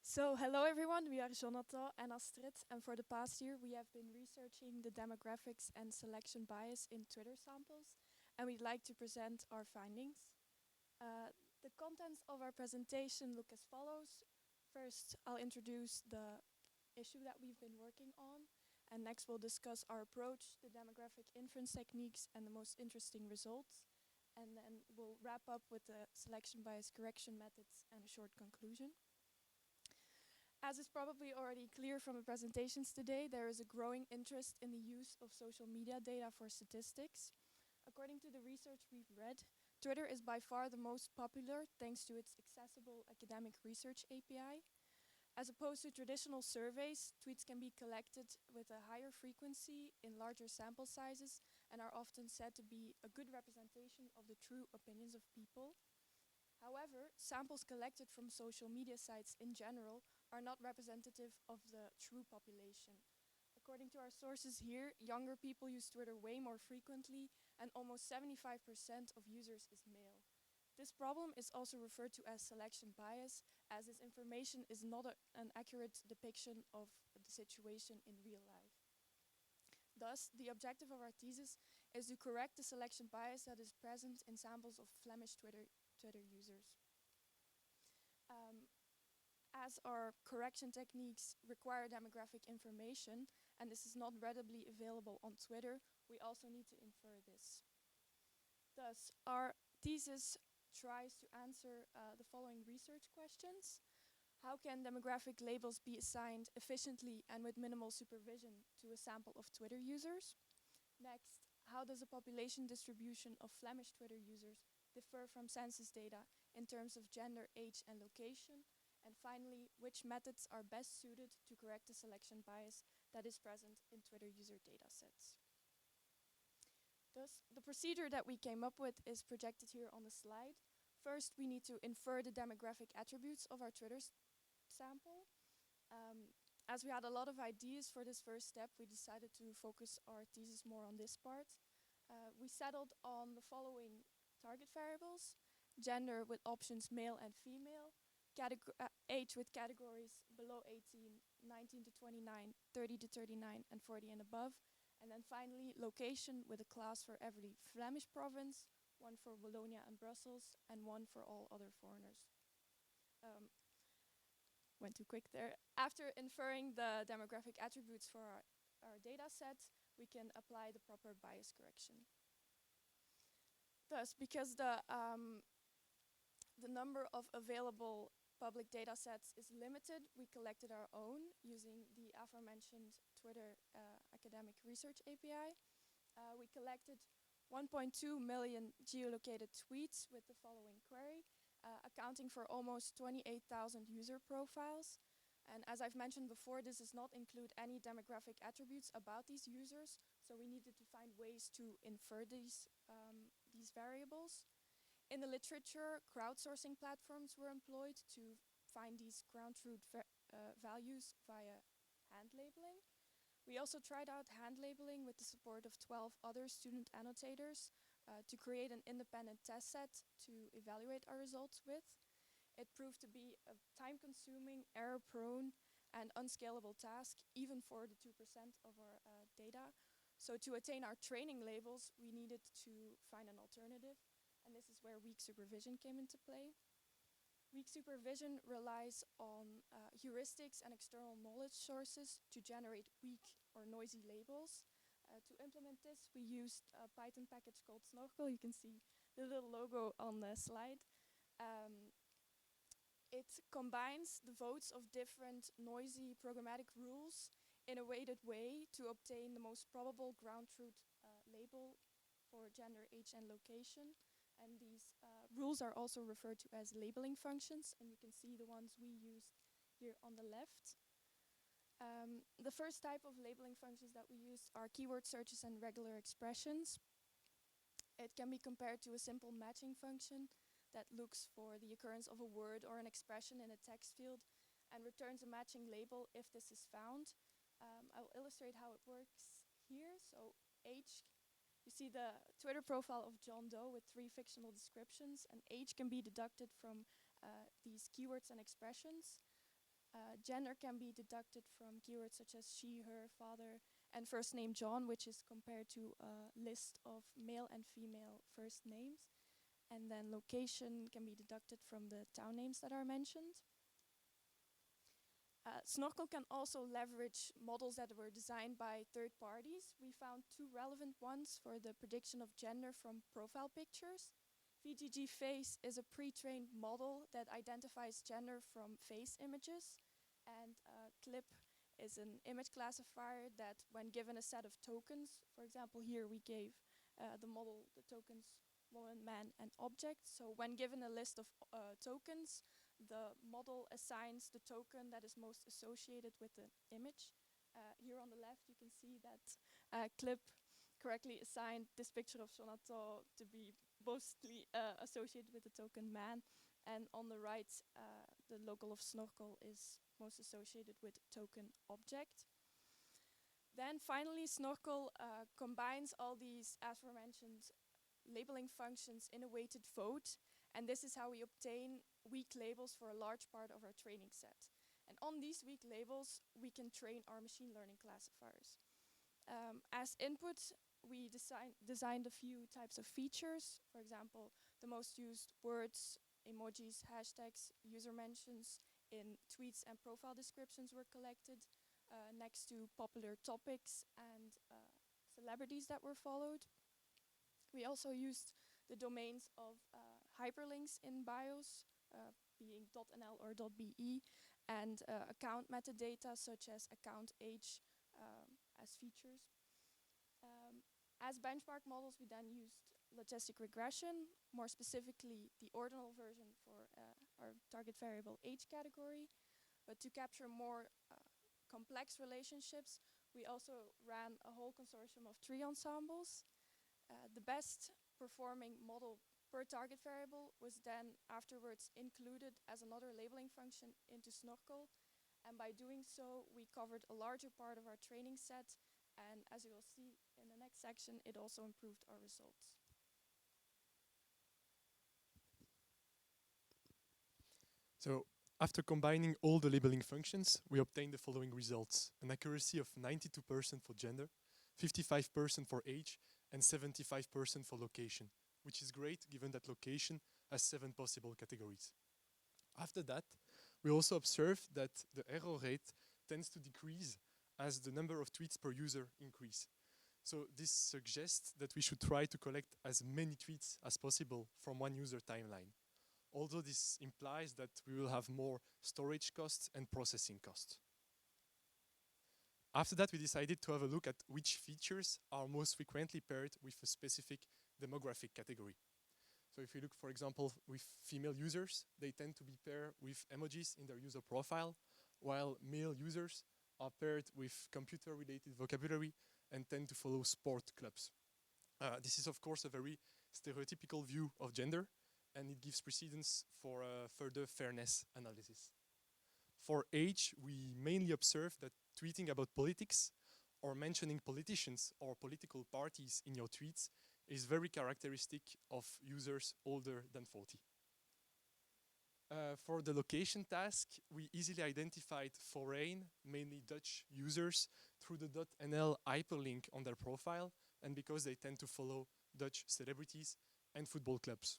So, hello everyone, we are Jonathan and Astrid, and for the past year we have been researching the demographics and selection bias in Twitter samples, and we'd like to present our findings. The contents of our presentation look as follows. First, I'll introduce the issue that we've been working on, and next we'll discuss our approach, the demographic inference techniques, and the most interesting results. And then we'll wrap up with the selection bias correction methods and a short conclusion. As is probably already clear from the presentations today, there is a growing interest in the use of social media data for statistics. According to the research we've read, Twitter is by far the most popular thanks to its accessible academic research API. As opposed to traditional surveys, tweets can be collected with a higher frequency in larger sample sizes and are often said to be a good representation of the true opinions of people. However, samples collected from social media sites in general are not representative of the true population. According to our sources here, younger people use Twitter way more frequently, and almost 75% of users is male. This problem is also referred to as selection bias, as this information is not an accurate depiction of the situation in real life. Thus, the objective of our thesis is to correct the selection bias that is present in samples of Flemish Twitter users. As our correction techniques require demographic information, and this is not readily available on Twitter, we also need to infer this. Thus, our thesis tries to answer the following research questions. How can demographic labels be assigned efficiently and with minimal supervision to a sample of Twitter users? Next, how does the population distribution of Flemish Twitter users differ from census data in terms of gender, age, and location? And finally, which methods are best suited to correct the selection bias that is present in Twitter user datasets? Thus, the procedure that we came up with is projected here on the slide. First, we need to infer the demographic attributes of our Twitter sample. As we had a lot of ideas for this first step, we decided to focus our thesis more on this part. We settled on the following target variables: gender with options male and female, age with categories below 18, 19 to 29, 30 to 39, and 40 and above. And then finally, location with a class for every Flemish province, one for Wallonia and Brussels, and one for all other foreigners. Went too quick there. After inferring the demographic attributes for our data set, we can apply the proper bias correction. Thus, because the number of available public data sets is limited, we collected our own using the aforementioned Twitter academic research API. We collected 1.2 million geolocated tweets with the following query, accounting for almost 28,000 user profiles. And as I've mentioned before, this does not include any demographic attributes about these users, so we needed to find ways to infer these variables. In the literature, crowdsourcing platforms were employed to find these ground truth values via hand labeling. We also tried out hand labeling with the support of 12 other student annotators to create an independent test set to evaluate our results with. It proved to be a time-consuming, error-prone, and unscalable task, even for the 2% of our data. So to attain our training labels, we needed to find an alternative. And this is where weak supervision came into play. Weak supervision relies on heuristics and external knowledge sources to generate weak or noisy labels. To implement this, we used a Python package called Snorkel. You can see the little logo on the slide. It combines the votes of different noisy programmatic rules in a weighted way to obtain the most probable ground truth label for gender, age, and location. And these rules are also referred to as labeling functions, and you can see the ones we used here on the left. The first type of labeling functions that we used are keyword searches and regular expressions. It can be compared to a simple matching function that looks for the occurrence of a word or an expression in a text field and returns a matching label if this is found. I will illustrate how it works here. So age, you see the Twitter profile of John Doe with 3 fictional descriptions, and age can be deducted from these keywords and expressions. Gender can be deducted from keywords such as she, her, father, and first name John, which is compared to a list of male and female first names. And then location can be deducted from the town names that are mentioned. Snorkel can also leverage models that were designed by third parties. We found 2 relevant ones for the prediction of gender from profile pictures. VGG Face is a pre-trained model that identifies gender from face images. And Clip is an image classifier that, when given a set of tokens, for example, here we gave the model the tokens woman, man, and object. So when given a list of tokens, the model assigns the token that is most associated with the image. Here on the left, you can see that Clip correctly assigned this picture of Jonathan to be mostly associated with the token man. And on the right, the local of Snorkel is most associated with token object. Then finally, Snorkel combines all these aforementioned labeling functions in a weighted vote, and this is how we obtain weak labels for a large part of our training set. And on these weak labels, we can train our machine learning classifiers. As input, we designed a few types of features. For example, the most used words, emojis, hashtags, user mentions in tweets and profile descriptions were collected next to popular topics and celebrities that were followed. We also used the domains of hyperlinks in bios, being .nl or .be, and account metadata such as account age as features. As benchmark models, we then used logistic regression, more specifically the ordinal version for our target variable age category. But to capture more complex relationships, we also ran a whole consortium of tree ensembles. The best performing model per target variable was then afterwards included as another labeling function into Snorkel. And by doing so, we covered a larger part of our training set. And as you will see in the next section, it also improved our results. So after combining all the labeling functions, we obtained the following results: an accuracy of 92% for gender, 55% for age, and 75% for location, which is great given that location has 7 possible categories. After that, we also observed that the error rate tends to decrease as the number of tweets per user increase. So this suggests that we should try to collect as many tweets as possible from one user timeline. Although this implies that we will have more storage costs and processing costs. After that, we decided to have a look at which features are most frequently paired with a specific demographic category. So if you look, for example, with female users, they tend to be paired with emojis in their user profile, while male users are paired with computer-related vocabulary and tend to follow sport clubs. This is, of course, a very stereotypical view of gender, and it gives precedence for further fairness analysis. For age, we mainly observe that tweeting about politics or mentioning politicians or political parties in your tweets is very characteristic of users older than 40. For the location task, we easily identified foreign, mainly Dutch users through the .nl hyperlink on their profile, and because they tend to follow Dutch celebrities and football clubs.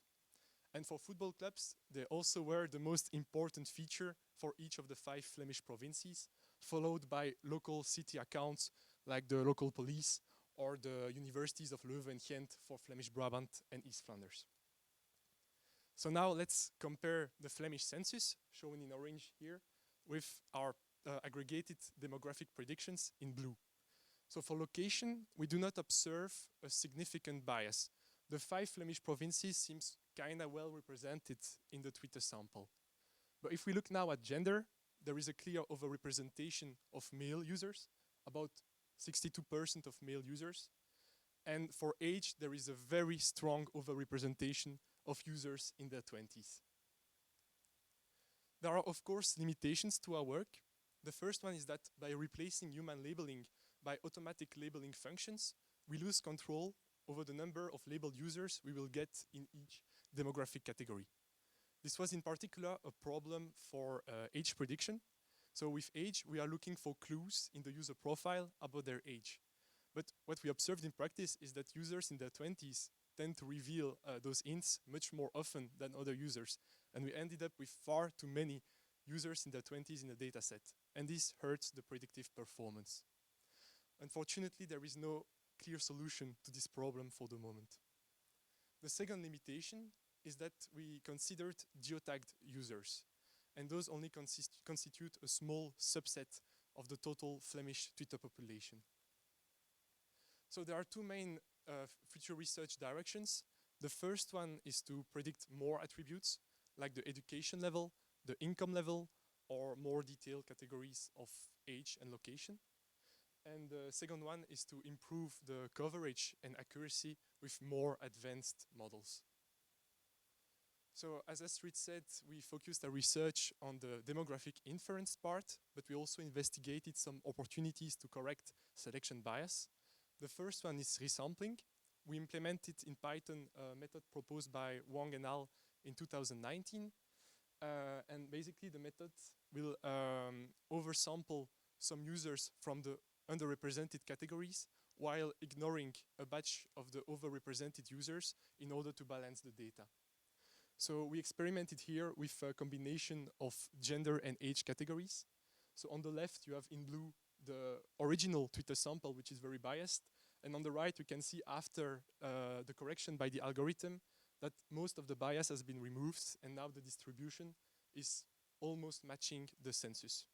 And for football clubs, they also were the most important feature for each of the 5 Flemish provinces, followed by local city accounts like the local police or the universities of Leuven and Ghent for Flemish Brabant and East Flanders. So now let's compare the Flemish census, shown in orange here, with our aggregated demographic predictions in blue. So for location, we do not observe a significant bias. The 5 Flemish provinces seems kind of well represented in the Twitter sample. But if we look now at gender, there is a clear overrepresentation of male users, about 62% of male users. And for age, there is a very strong overrepresentation of users in their 20s. There are, of course, limitations to our work. The first one is that by replacing human labeling by automatic labeling functions, we lose control over the number of labeled users we will get in each demographic category. This was in particular a problem for age prediction. So with age, we are looking for clues in the user profile about their age. But what we observed in practice is that users in their 20s tend to reveal those hints much more often than other users. And we ended up with far too many users in their 20s in the data set. And this hurts the predictive performance. Unfortunately, there is no clear solution to this problem for the moment. The second limitation is that we considered geotagged users. And those only constitute a small subset of the total Flemish Twitter population. So there are 2 main future research directions. The first one is to predict more attributes, like the education level, the income level, or more detailed categories of age and location. And the second one is to improve the coverage and accuracy with more advanced models. So as Astrid said, we focused our research on the demographic inference part, but we also investigated some opportunities to correct selection bias. The first one is resampling. We implemented in Python a method proposed by Wang et al. In 2019. And basically the method will oversample some users from the underrepresented categories while ignoring a batch of the overrepresented users in order to balance the data. So we experimented here with a combination of gender and age categories. So on the left, you have in blue the original Twitter sample, which is very biased. And on the right, you can see after the correction by the algorithm that most of the bias has been removed, and now the distribution is almost matching the census.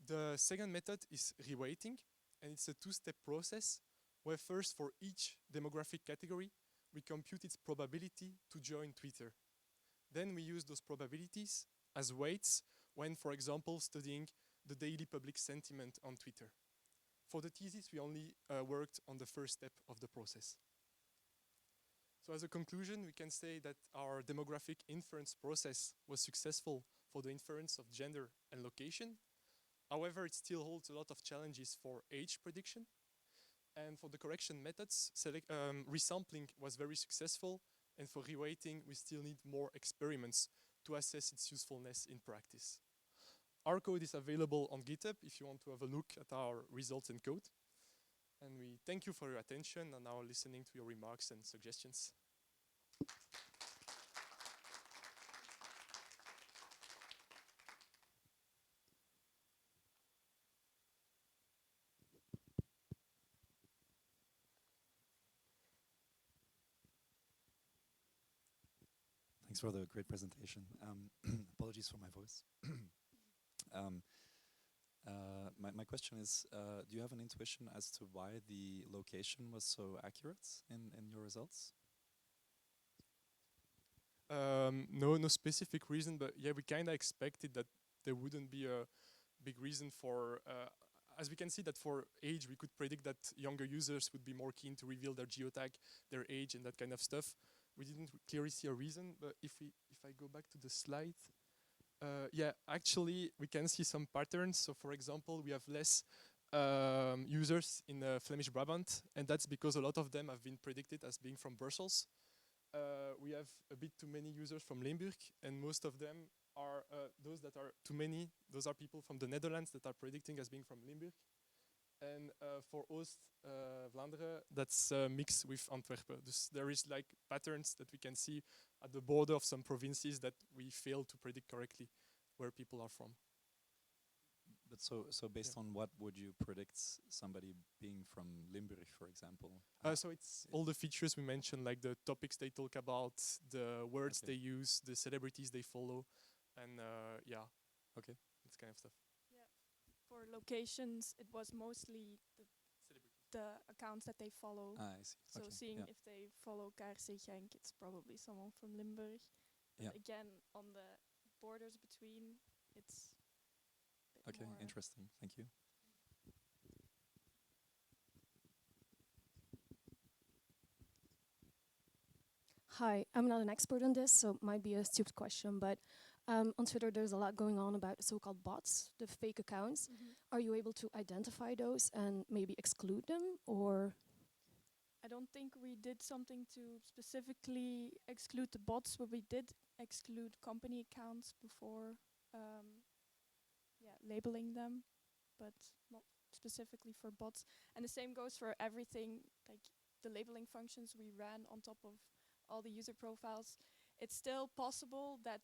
The second method is reweighting, and it's a two-step process where first for each demographic category, we compute its probability to join Twitter. Then we use those probabilities as weights when, for example, studying the daily public sentiment on Twitter. For the thesis, we only worked on the first step of the process. So as a conclusion, we can say that our demographic inference process was successful for the inference of gender and location. However, it still holds a lot of challenges for age prediction. And for the correction methods, resampling was very successful. And for reweighting, we still need more experiments to assess its usefulness in practice. Our code is available on GitHub if you want to have a look at our results and code. And we thank you for your attention and now listening to your remarks and suggestions. Thanks for the great presentation. Apologies for my voice. My question is, do you have an intuition as to why the location was so accurate in your results? No specific reason, but yeah, we kind of expected that there wouldn't be a big reason for, as we can see that for age, we could predict that younger users would be more keen to reveal their geotag, their age and that kind of stuff. We didn't clearly see a reason, but if I go back to the slide, yeah, actually we can see some patterns. So for example, we have less users in Flemish Brabant, and that's because a lot of them have been predicted as being from Brussels. We have a bit too many users from Limburg, and most of them are those that are too many. Those are people from the Netherlands that are predicting as being from Limburg. And for Oost-Vlaanderen, that's mixed with Antwerpen. Dus there is like patterns that we can see at the border of some provinces that we fail to predict correctly where people are from. But so based on what would you predict somebody being from Limburg, for example? So it's all the features we mentioned, like the topics they talk about, the words they use, the celebrities they follow, and yeah, okay, this kind of stuff. Yeah, for locations, it was mostly the accounts that they follow. I see. So seeing if they follow KRC Genk, it's probably someone from Limburg. But again, on the borders between, it's okay, interesting. Thank you. Hi, I'm not an expert on this, so it might be a stupid question, but on Twitter there's a lot going on about so-called bots, the fake accounts. Are you able to identify those and maybe exclude them, or? I don't think we did something to specifically exclude the bots, but we did exclude company accounts before labeling them, but not specifically for bots. And the same goes for everything, like the labeling functions we ran on top of all the user profiles. It's still possible that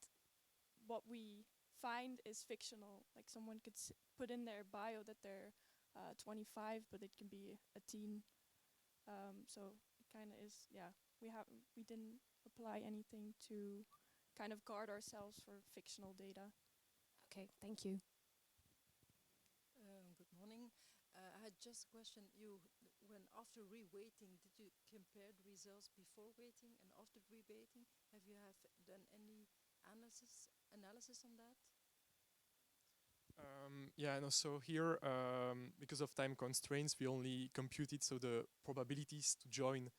what we find is fictional. Like someone could put in their bio that they're 25, but it can be a teen. So it kind of is, yeah. We didn't apply anything to kind of guard ourselves for fictional data. Okay, thank you. Good morning. I had just a question. When after reweighting, did you compare the results before weighting and after reweighting? Have you done any analysis on that? Yeah, no, so here, because of time constraints, we only computed the probabilities to join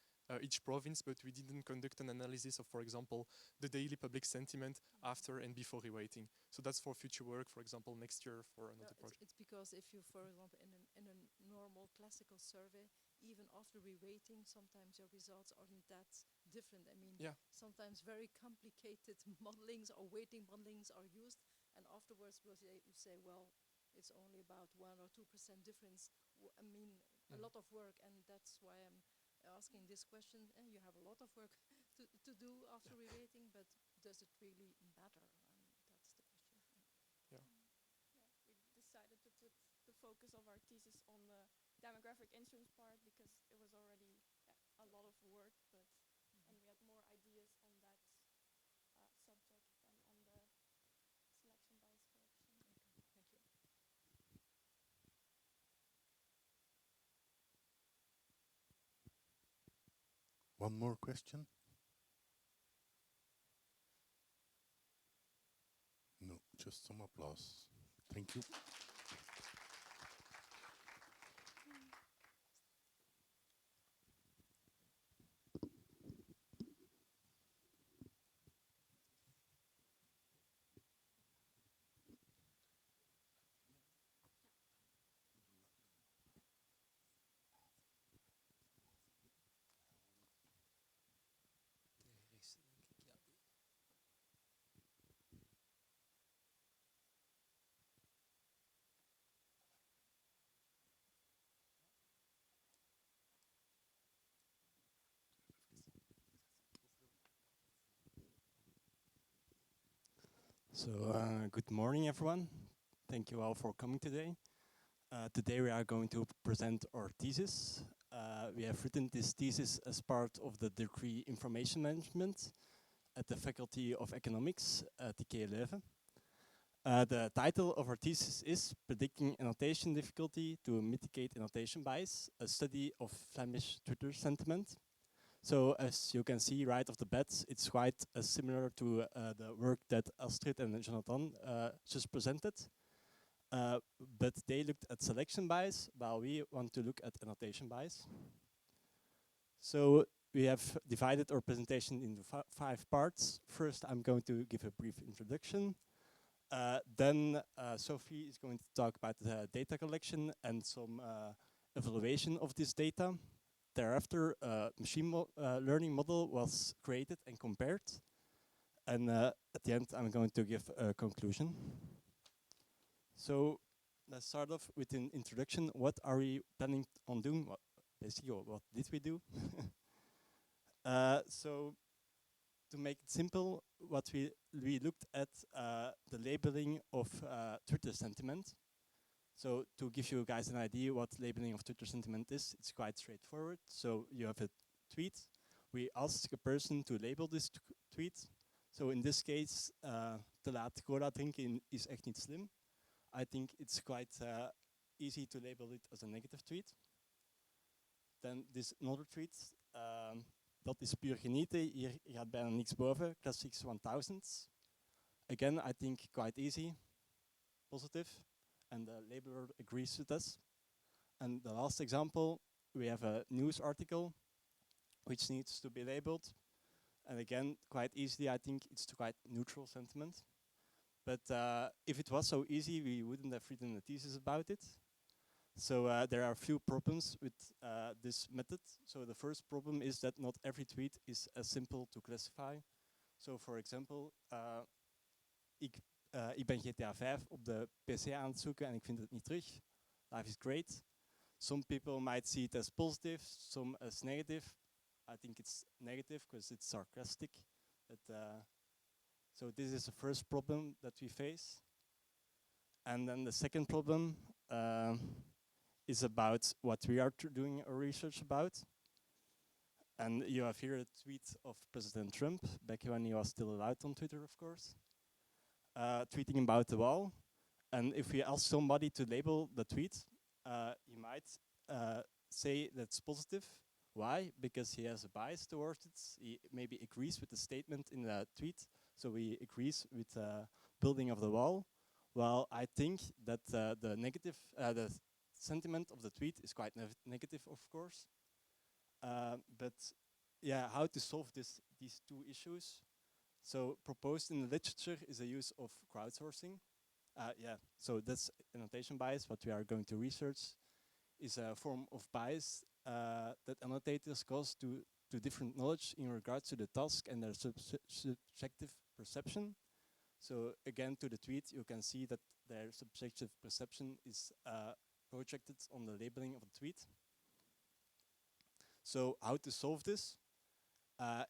each province, but we didn't conduct an analysis of, for example, the daily public sentiment after and before reweighting. So that's for future work, for example, next year for another project. It's because if you, for example, in a normal classical survey, even after reweighting, sometimes your results aren't that different. I mean, sometimes very complicated modelings or weighting modelings are used, and afterwards you say, well, it's only about 1 or 2% difference. I mean, a lot of work, and that's why I'm asking this question. And you have a lot of work to do after reweighting, but does it really matter? That's the question. Yeah. We decided to put the focus of our thesis on the demographic insurance part because it was already a lot of work, but and we had more ideas on that subject than on the selection bias correction. Okay, thank you. One more question? No, just some applause. Thank you. So, good morning, everyone. Thank you all for coming today. Today we are going to present our thesis. We have written this thesis as part of the degree Information Management at the Faculty of Economics at the KU Leuven. The title of our thesis is Predicting Annotation Difficulty to Mitigate Annotation Bias, a study of Flemish Twitter sentiment. So as you can see right off the bat, it's quite similar to the work that Astrid and Jonathan just presented. But they looked at selection bias, while we want to look at annotation bias. So we have divided our presentation into 5 parts. First, I'm going to give a brief introduction. Then Sophie is going to talk about the data collection and some evaluation of this data. Thereafter, a machine learning model was created and compared. And at the end, I'm going to give a conclusion. So let's start off with an introduction. What are we planning on doing? Basically, what did we do? So to make it simple, what we looked at the labeling of Twitter sentiment. So to give you guys an idea what labeling of Twitter sentiment is, it's quite straightforward. So you have a tweet. We ask a person to label this tweet. So in this case, te laat cola drinken is echt niet slim. I think it's quite easy to label it as a negative tweet. Then this another tweet, dat is puur genieten. Hier gaat bijna niks boven. Classics 1000. Again, I think quite easy, positive. And the labeler agrees with us. And the last example, we have a news article which needs to be labeled. And again, quite easily, I think it's quite neutral sentiment. But if it was so easy, we wouldn't have written a thesis about it. So there are a few problems with this method. So the first problem is that not every tweet is as simple to classify. So for example, ik ben GTA 5 op de PC aan het zoeken en ik vind het niet terug. Life is great. Some people might see it as positive, some as negative. I think it's negative because it's sarcastic. But, so this is the first problem that we face. And then the second problem is about what we are doing our research about. And you have here a tweet of President Trump, back when he was still allowed on Twitter, of course. Tweeting about the wall. And if we ask somebody to label the tweet, he might say that's positive. Why? Because he has a bias towards it. He maybe agrees with the statement in the tweet, so he agrees with the building of the wall. Well, I think that the sentiment of the tweet is quite negative, of course. But yeah, how to solve these two issues? So proposed in the literature is the use of crowdsourcing. Yeah, so that's annotation bias. What we are going to research is a form of bias that annotators cause to different knowledge in regards to the task and their subjective perception. So again, to the tweet, you can see that their subjective perception is projected on the labeling of a tweet. So how to solve this?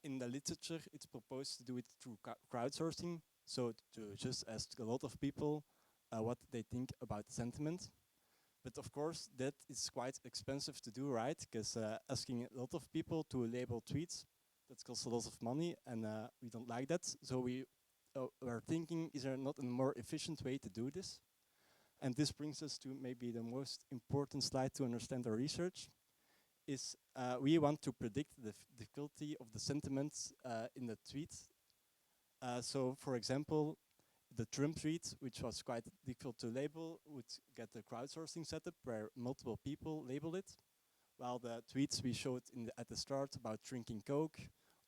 In the literature, it's proposed to do it through crowdsourcing, so to just ask a lot of people what they think about sentiment. But of course, that is quite expensive to do, right? Because asking a lot of people to label tweets, that costs a lot of money, and we don't like that. So we are thinking, is there not a more efficient way to do this? And this brings us to maybe the most important slide to understand our research, is we want to predict the difficulty of the sentiments in the tweet. So for example, the Trump tweet, which was quite difficult to label, would get a crowdsourcing setup where multiple people label it, while the tweets we showed at the start about drinking Coke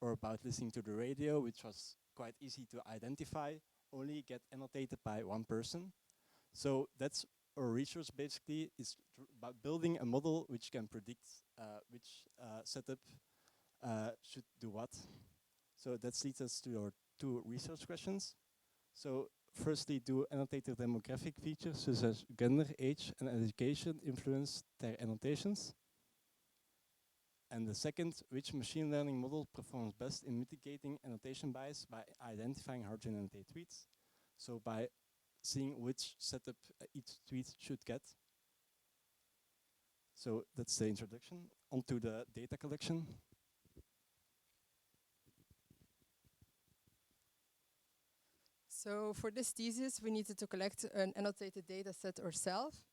or about listening to the radio, which was quite easy to identify, only get annotated by one person. So that's our research basically, is about building a model which can predict which setup should do what. So that leads us to our 2 research questions. So firstly, do annotated demographic features such as gender, age, and education influence their annotations? And the second, which machine learning model performs best in mitigating annotation bias by identifying hard to annotate tweets? So by seeing which setup each tweet should get. So that's the introduction. Onto the data collection. So for this thesis, we needed to collect an annotated data set ourselves.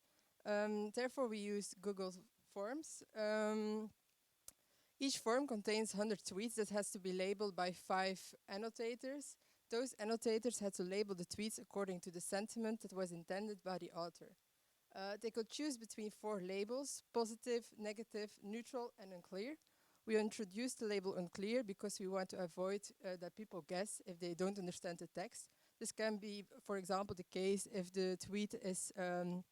Therefore, we used Google Forms. Each form contains 100 tweets that has to be labeled by 5 annotators. Those annotators had to label the tweets according to the sentiment that was intended by the author. They could choose between 4 labels: positive, negative, neutral, and unclear. We introduced the label unclear because we want to avoid that people guess if they don't understand the text. This can be, for example, the case if the tweet is in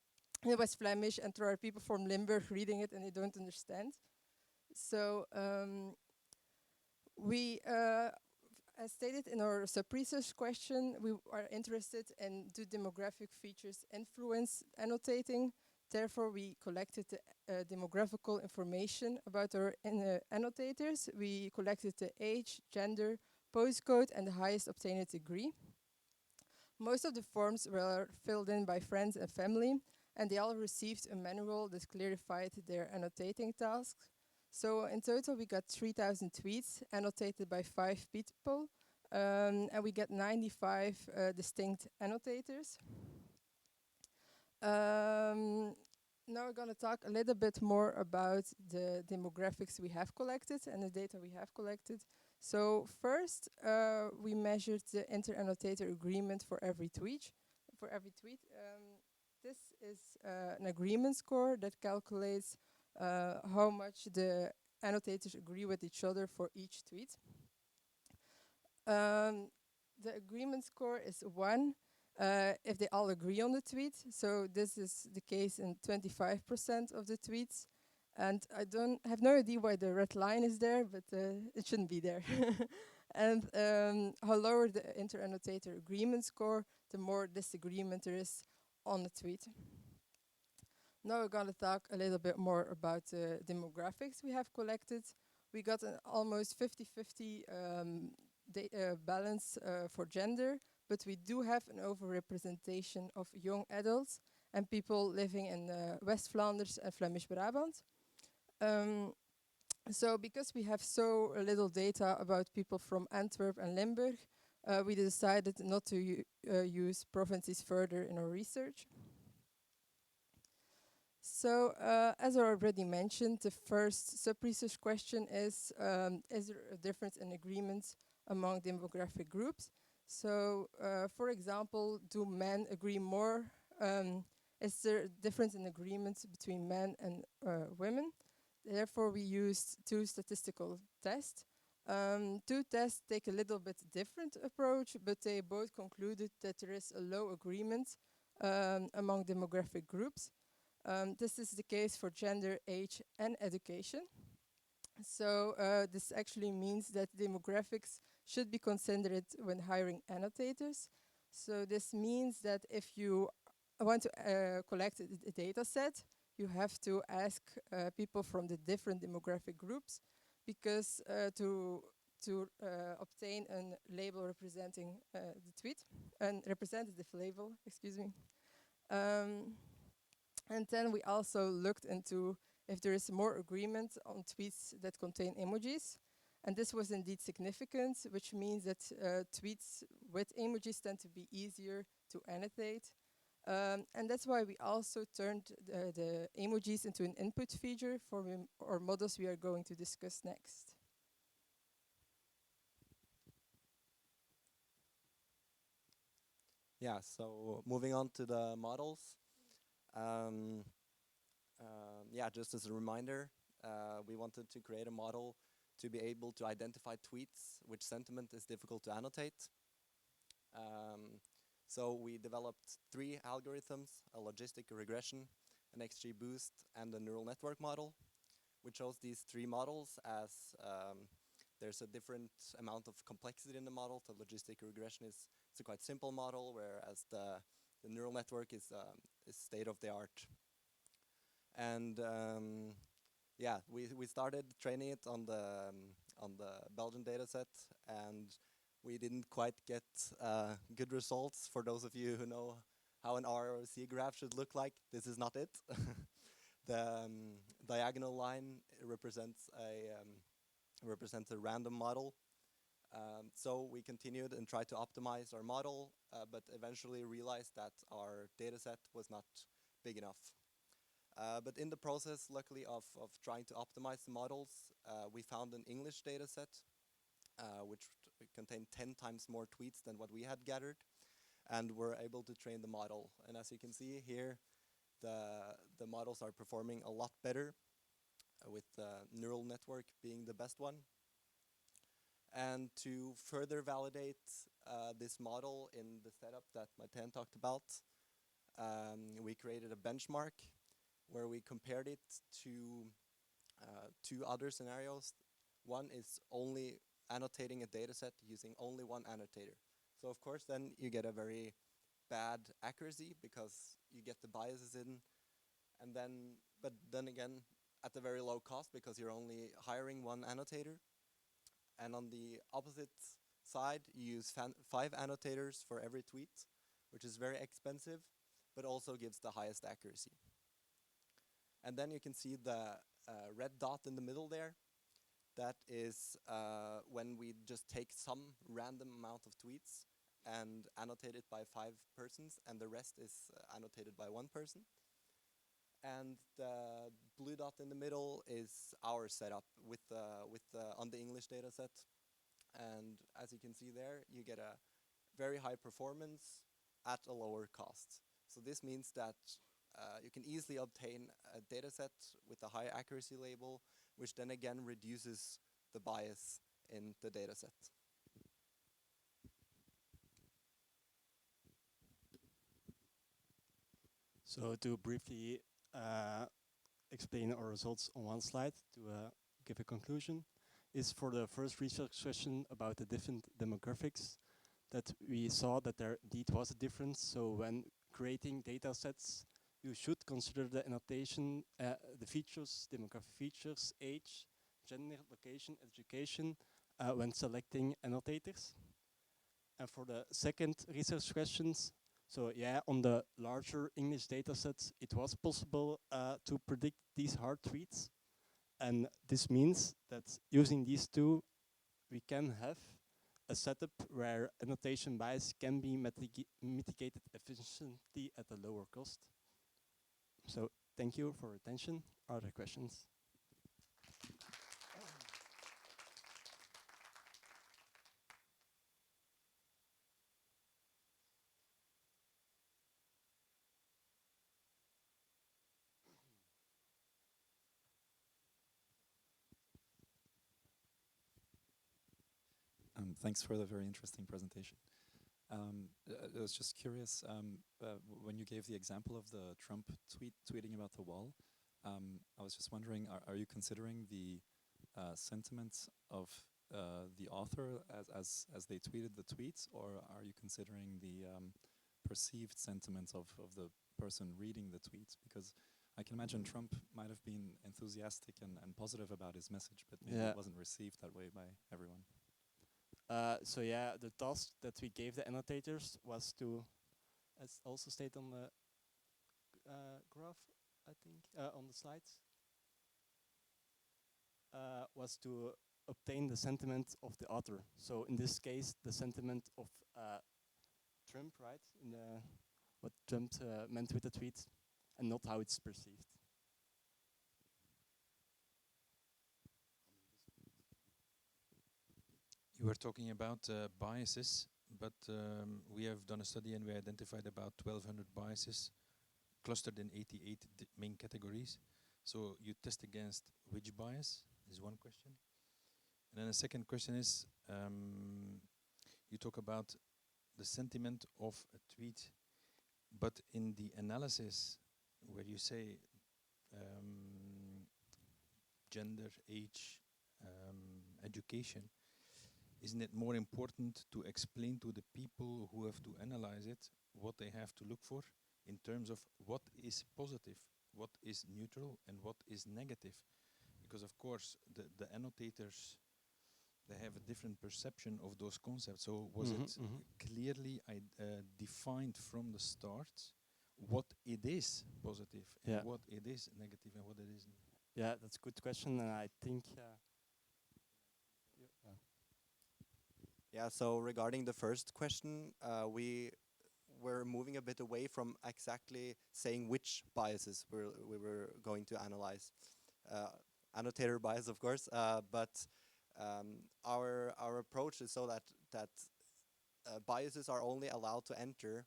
West Flemish and there are people from Limburg reading it and they don't understand. So we, as stated in our sub-research question, we are interested in do demographic features influence annotating. Therefore, we collected the demographical information about our annotators. We collected the age, gender, postcode, and the highest obtained degree. Most of the forms were filled in by friends and family, and they all received a manual that clarified their annotating tasks. So in total, we got 3,000 tweets annotated by 5 people, and we got 95 distinct annotators. Now we're going to talk a little bit more about the demographics we have collected and the data we have collected. So first, we measured the inter-annotator agreement for every tweet. This is an agreement score that calculates how much the annotators agree with each other for each tweet. The agreement score is 1 if they all agree on the tweet. So this is the case in 25% of the tweets. And I have no idea why the red line is there, but it shouldn't be there. And how lower the inter-annotator agreement score, the more disagreement there is on the tweet. Now we're going to talk a little bit more about the demographics we have collected. We got an almost 50-50 balance for gender, but we do have an overrepresentation of young adults and people living in West Flanders and Flemish Brabant. So because we have so little data about people from Antwerp and Limburg, we decided not to use provinces further in our research. So, as I already mentioned, the first sub-research question is there a difference in agreements among demographic groups? So, for example, do men agree more? Is there a difference in agreements between men and women? Therefore, we used 2 statistical tests. 2 tests take a little bit different approach, but they both concluded that there is a low agreement among demographic groups. This is the case for gender, age, and education. So this actually means that demographics should be considered when hiring annotators. So this means that if you want to collect a data set, you have to ask people from the different demographic groups, because to obtain a label representing the tweet, a representative label, excuse me. And then we also looked into if there is more agreement on tweets that contain emojis. And this was indeed significant, which means that tweets with emojis tend to be easier to annotate. And that's why we also turned the emojis into an input feature for our models we are going to discuss next. Yeah, so moving on to the models. Yeah, just as a reminder, we wanted to create a model to be able to identify tweets which sentiment is difficult to annotate. So we developed 3 algorithms: a logistic regression, an XGBoost, and a neural network model. We chose these 3 models as there's a different amount of complexity in the model. The logistic regression is a quite simple model, whereas the neural network is state of the art. And yeah, we started training it on the Belgian data set, and we didn't quite get good results. For those of you who know how an ROC graph should look like, this is not it. The diagonal line represents a random model. So we continued and tried to optimize our model, but eventually realized that our data set was not big enough. But in the process, luckily, of trying to optimize the models, we found an English data set, which contained 10 times more tweets than what we had gathered, and were able to train the model. And as you can see here, the models are performing a lot better, with the neural network being the best one. And to further validate this model in the setup that Martijn talked about, we created a benchmark where we compared it to 2 other scenarios. One is only annotating a data set using only one annotator. So of course then you get a very bad accuracy because you get the biases in, and but then again at a very low cost because you're only hiring one annotator. And on the opposite side, you use 5 annotators for every tweet, which is very expensive, but also gives the highest accuracy. And then you can see the red dot in the middle there. That is when we just take some random amount of tweets and annotate it by 5 persons, and the rest is annotated by 1 person. And the blue dot in the middle is our setup on the English data set. And as you can see there, you get a very high performance at a lower cost. So this means that you can easily obtain a data set with a high accuracy label, which then again reduces the bias in the data set. So to briefly explain our results on one slide to give a conclusion, is for the first research question about the different demographics, that we saw that there indeed was a difference. So when creating data sets, you should consider the annotation, the features, demographic features, age, gender, location, education, when selecting annotators. And for the second research questions, so yeah, on the larger English data sets, it was possible to predict these hard tweets. And this means that using these 2, we can have a setup where annotation bias can be mitigated efficiently at a lower cost. So thank you for your attention. Are there questions? Thanks for the very interesting presentation. I was just curious, when you gave the example of the Trump tweeting about the wall, I was just wondering, are you considering the sentiments of the author as they tweeted the tweets, or are you considering the perceived sentiments of the person reading the tweet? Because I can imagine Trump might have been enthusiastic and positive about his message, but maybe it wasn't received that way by everyone. So yeah, the task that we gave the annotators was to, as also stated on the graph, I think, on the slides, was to obtain the sentiment of the author. So in this case, the sentiment of Trump, right? In the what Trump meant with the tweet, and not how it's perceived. You were talking about biases, but we have done a study and we identified about 1,200 biases clustered in 88 main categories. So you test against which bias is one question. And then the second question is, you talk about the sentiment of a tweet, but in the analysis where you say gender, age, education, isn't it more important to explain to the people who have to analyze it what they have to look for in terms of what is positive, what is neutral, and what is negative? Because of course the annotators, they have a different perception of those concepts. So was it clearly defined from the start what it is positive, and what it is negative, and what it isn't? Yeah, that's a good question, and I think. Yeah, so regarding the first question, we were moving a bit away from exactly saying which biases we were going to analyze. Annotator bias, of course, but our approach is so that biases are only allowed to enter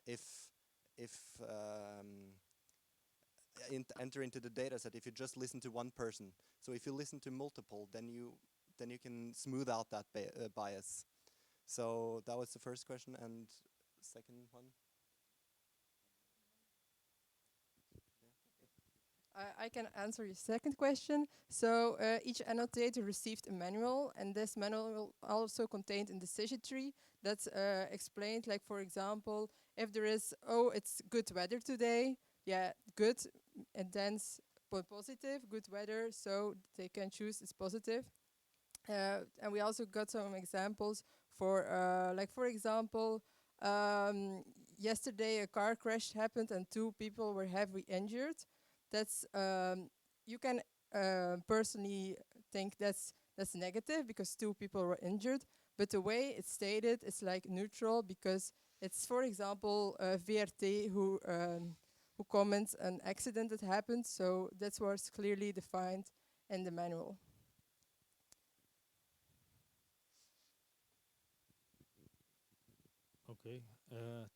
if enter into the data set if you just listen to one person. So if you listen to multiple, then you can smooth out that bias. So that was the first question, and second one. I can answer your second question. So each annotator received a manual, and this manual also contained a decision tree that's explained, like for example, if there is, it's good weather today, yeah, good, and then positive, good weather, so they can choose it's positive. And we also got some examples for, like for example, yesterday a car crash happened and 2 people were heavily injured. That's you can personally think that's negative because 2 people were injured, but the way it's stated is like neutral because it's, for example, VRT who comments an accident that happened, so that was clearly defined in the manual. Okay,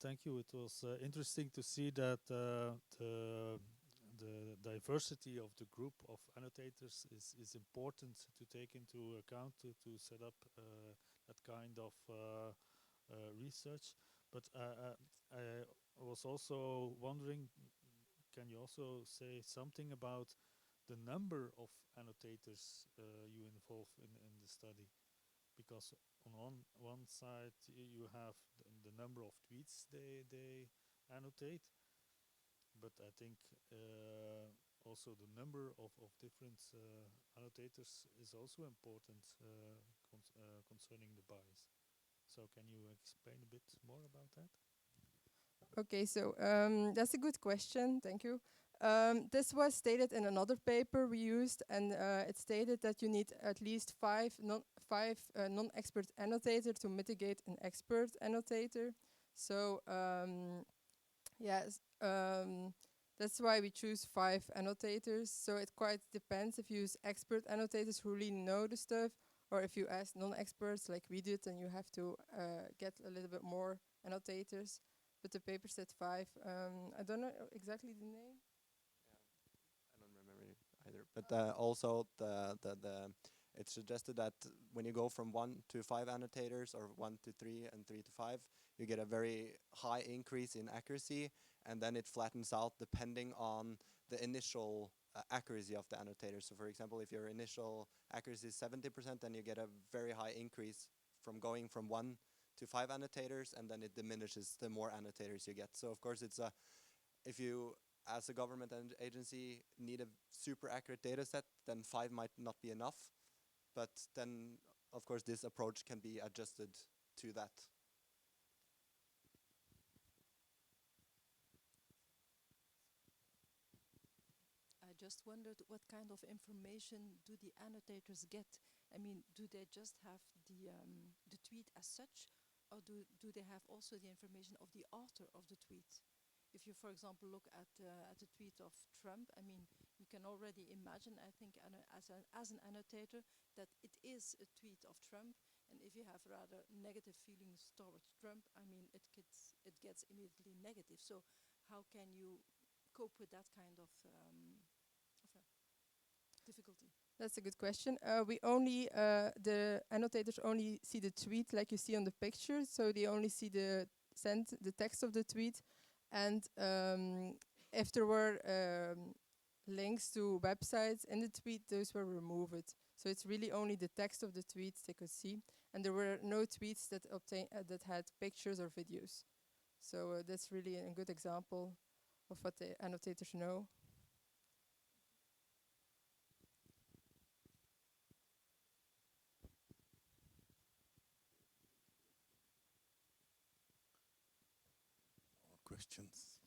thank you. It was interesting to see that the diversity of the group of annotators is important to take into account to set up that kind of research. But I was also wondering, can you also say something about the number of annotators you involve in the study? Because on one side you have the number of tweets they annotate, but I think also the number of different annotators is also important concerning the bias. So can you explain a bit more about that? Okay, so that's a good question, thank you. This was stated in another paper we used, and it stated that you need at least 5 non-expert annotators to mitigate an expert annotator. So yes, that's why we choose 5 annotators. So it quite depends if you use expert annotators who really know the stuff, or if you ask non-experts like we did, then you have to get a little bit more annotators. But the paper said 5. I don't know exactly the name. I don't remember either. But also it suggested that when you go from 1 to 5 annotators, or 1 to 3 and 3 to 5, you get a very high increase in accuracy, and then it flattens out depending on the initial accuracy of the annotator. So for example, if your initial accuracy is 70%, then you get a very high increase from going from 1 to 5 annotators, and then it diminishes the more annotators you get. So of course it's if you, as a government agency, need a super accurate data set, then 5 might not be enough. But then, of course, this approach can be adjusted to that. I just wondered what kind of information do the annotators get? I mean, do they just have the tweet as such, or do they have also the information of the author of the tweet? If you, for example, look at the tweet of Trump, I mean, you can already imagine, I think, as an annotator, that it is a tweet of Trump. And if you have rather negative feelings towards Trump, I mean, it gets immediately negative. So how can you cope with that kind of difficulty? That's a good question. We only, the annotators only see the tweet like you see on the picture, so they only see the text of the tweet, and if there were links to websites in the tweet, those were removed. So it's really only the text of the tweets they could see, and there were no tweets that that had pictures or videos. So that's really a good example of what the annotators know. Questions?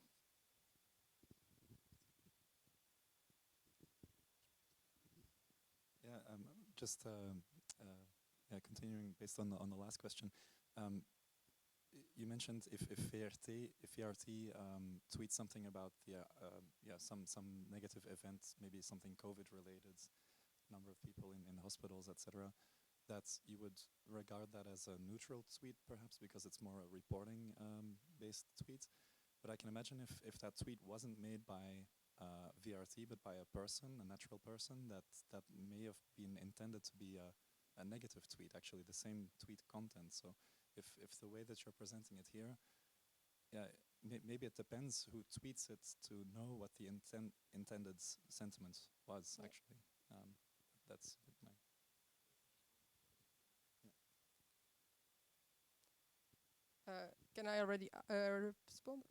Yeah, just continuing based on the last question. You mentioned if VRT tweets something about some negative event, maybe something COVID related, number of people in hospitals, etc., that you would regard that as a neutral tweet, perhaps because it's more a reporting based tweet. But I can imagine if that tweet wasn't made by VRT, but by a person, a natural person, that may have been intended to be a negative tweet, actually the same tweet content. So if the way that you're presenting it here, yeah, maybe it depends who tweets it to know what the intended sentiment was, actually. That's a bit my... Can I already respond?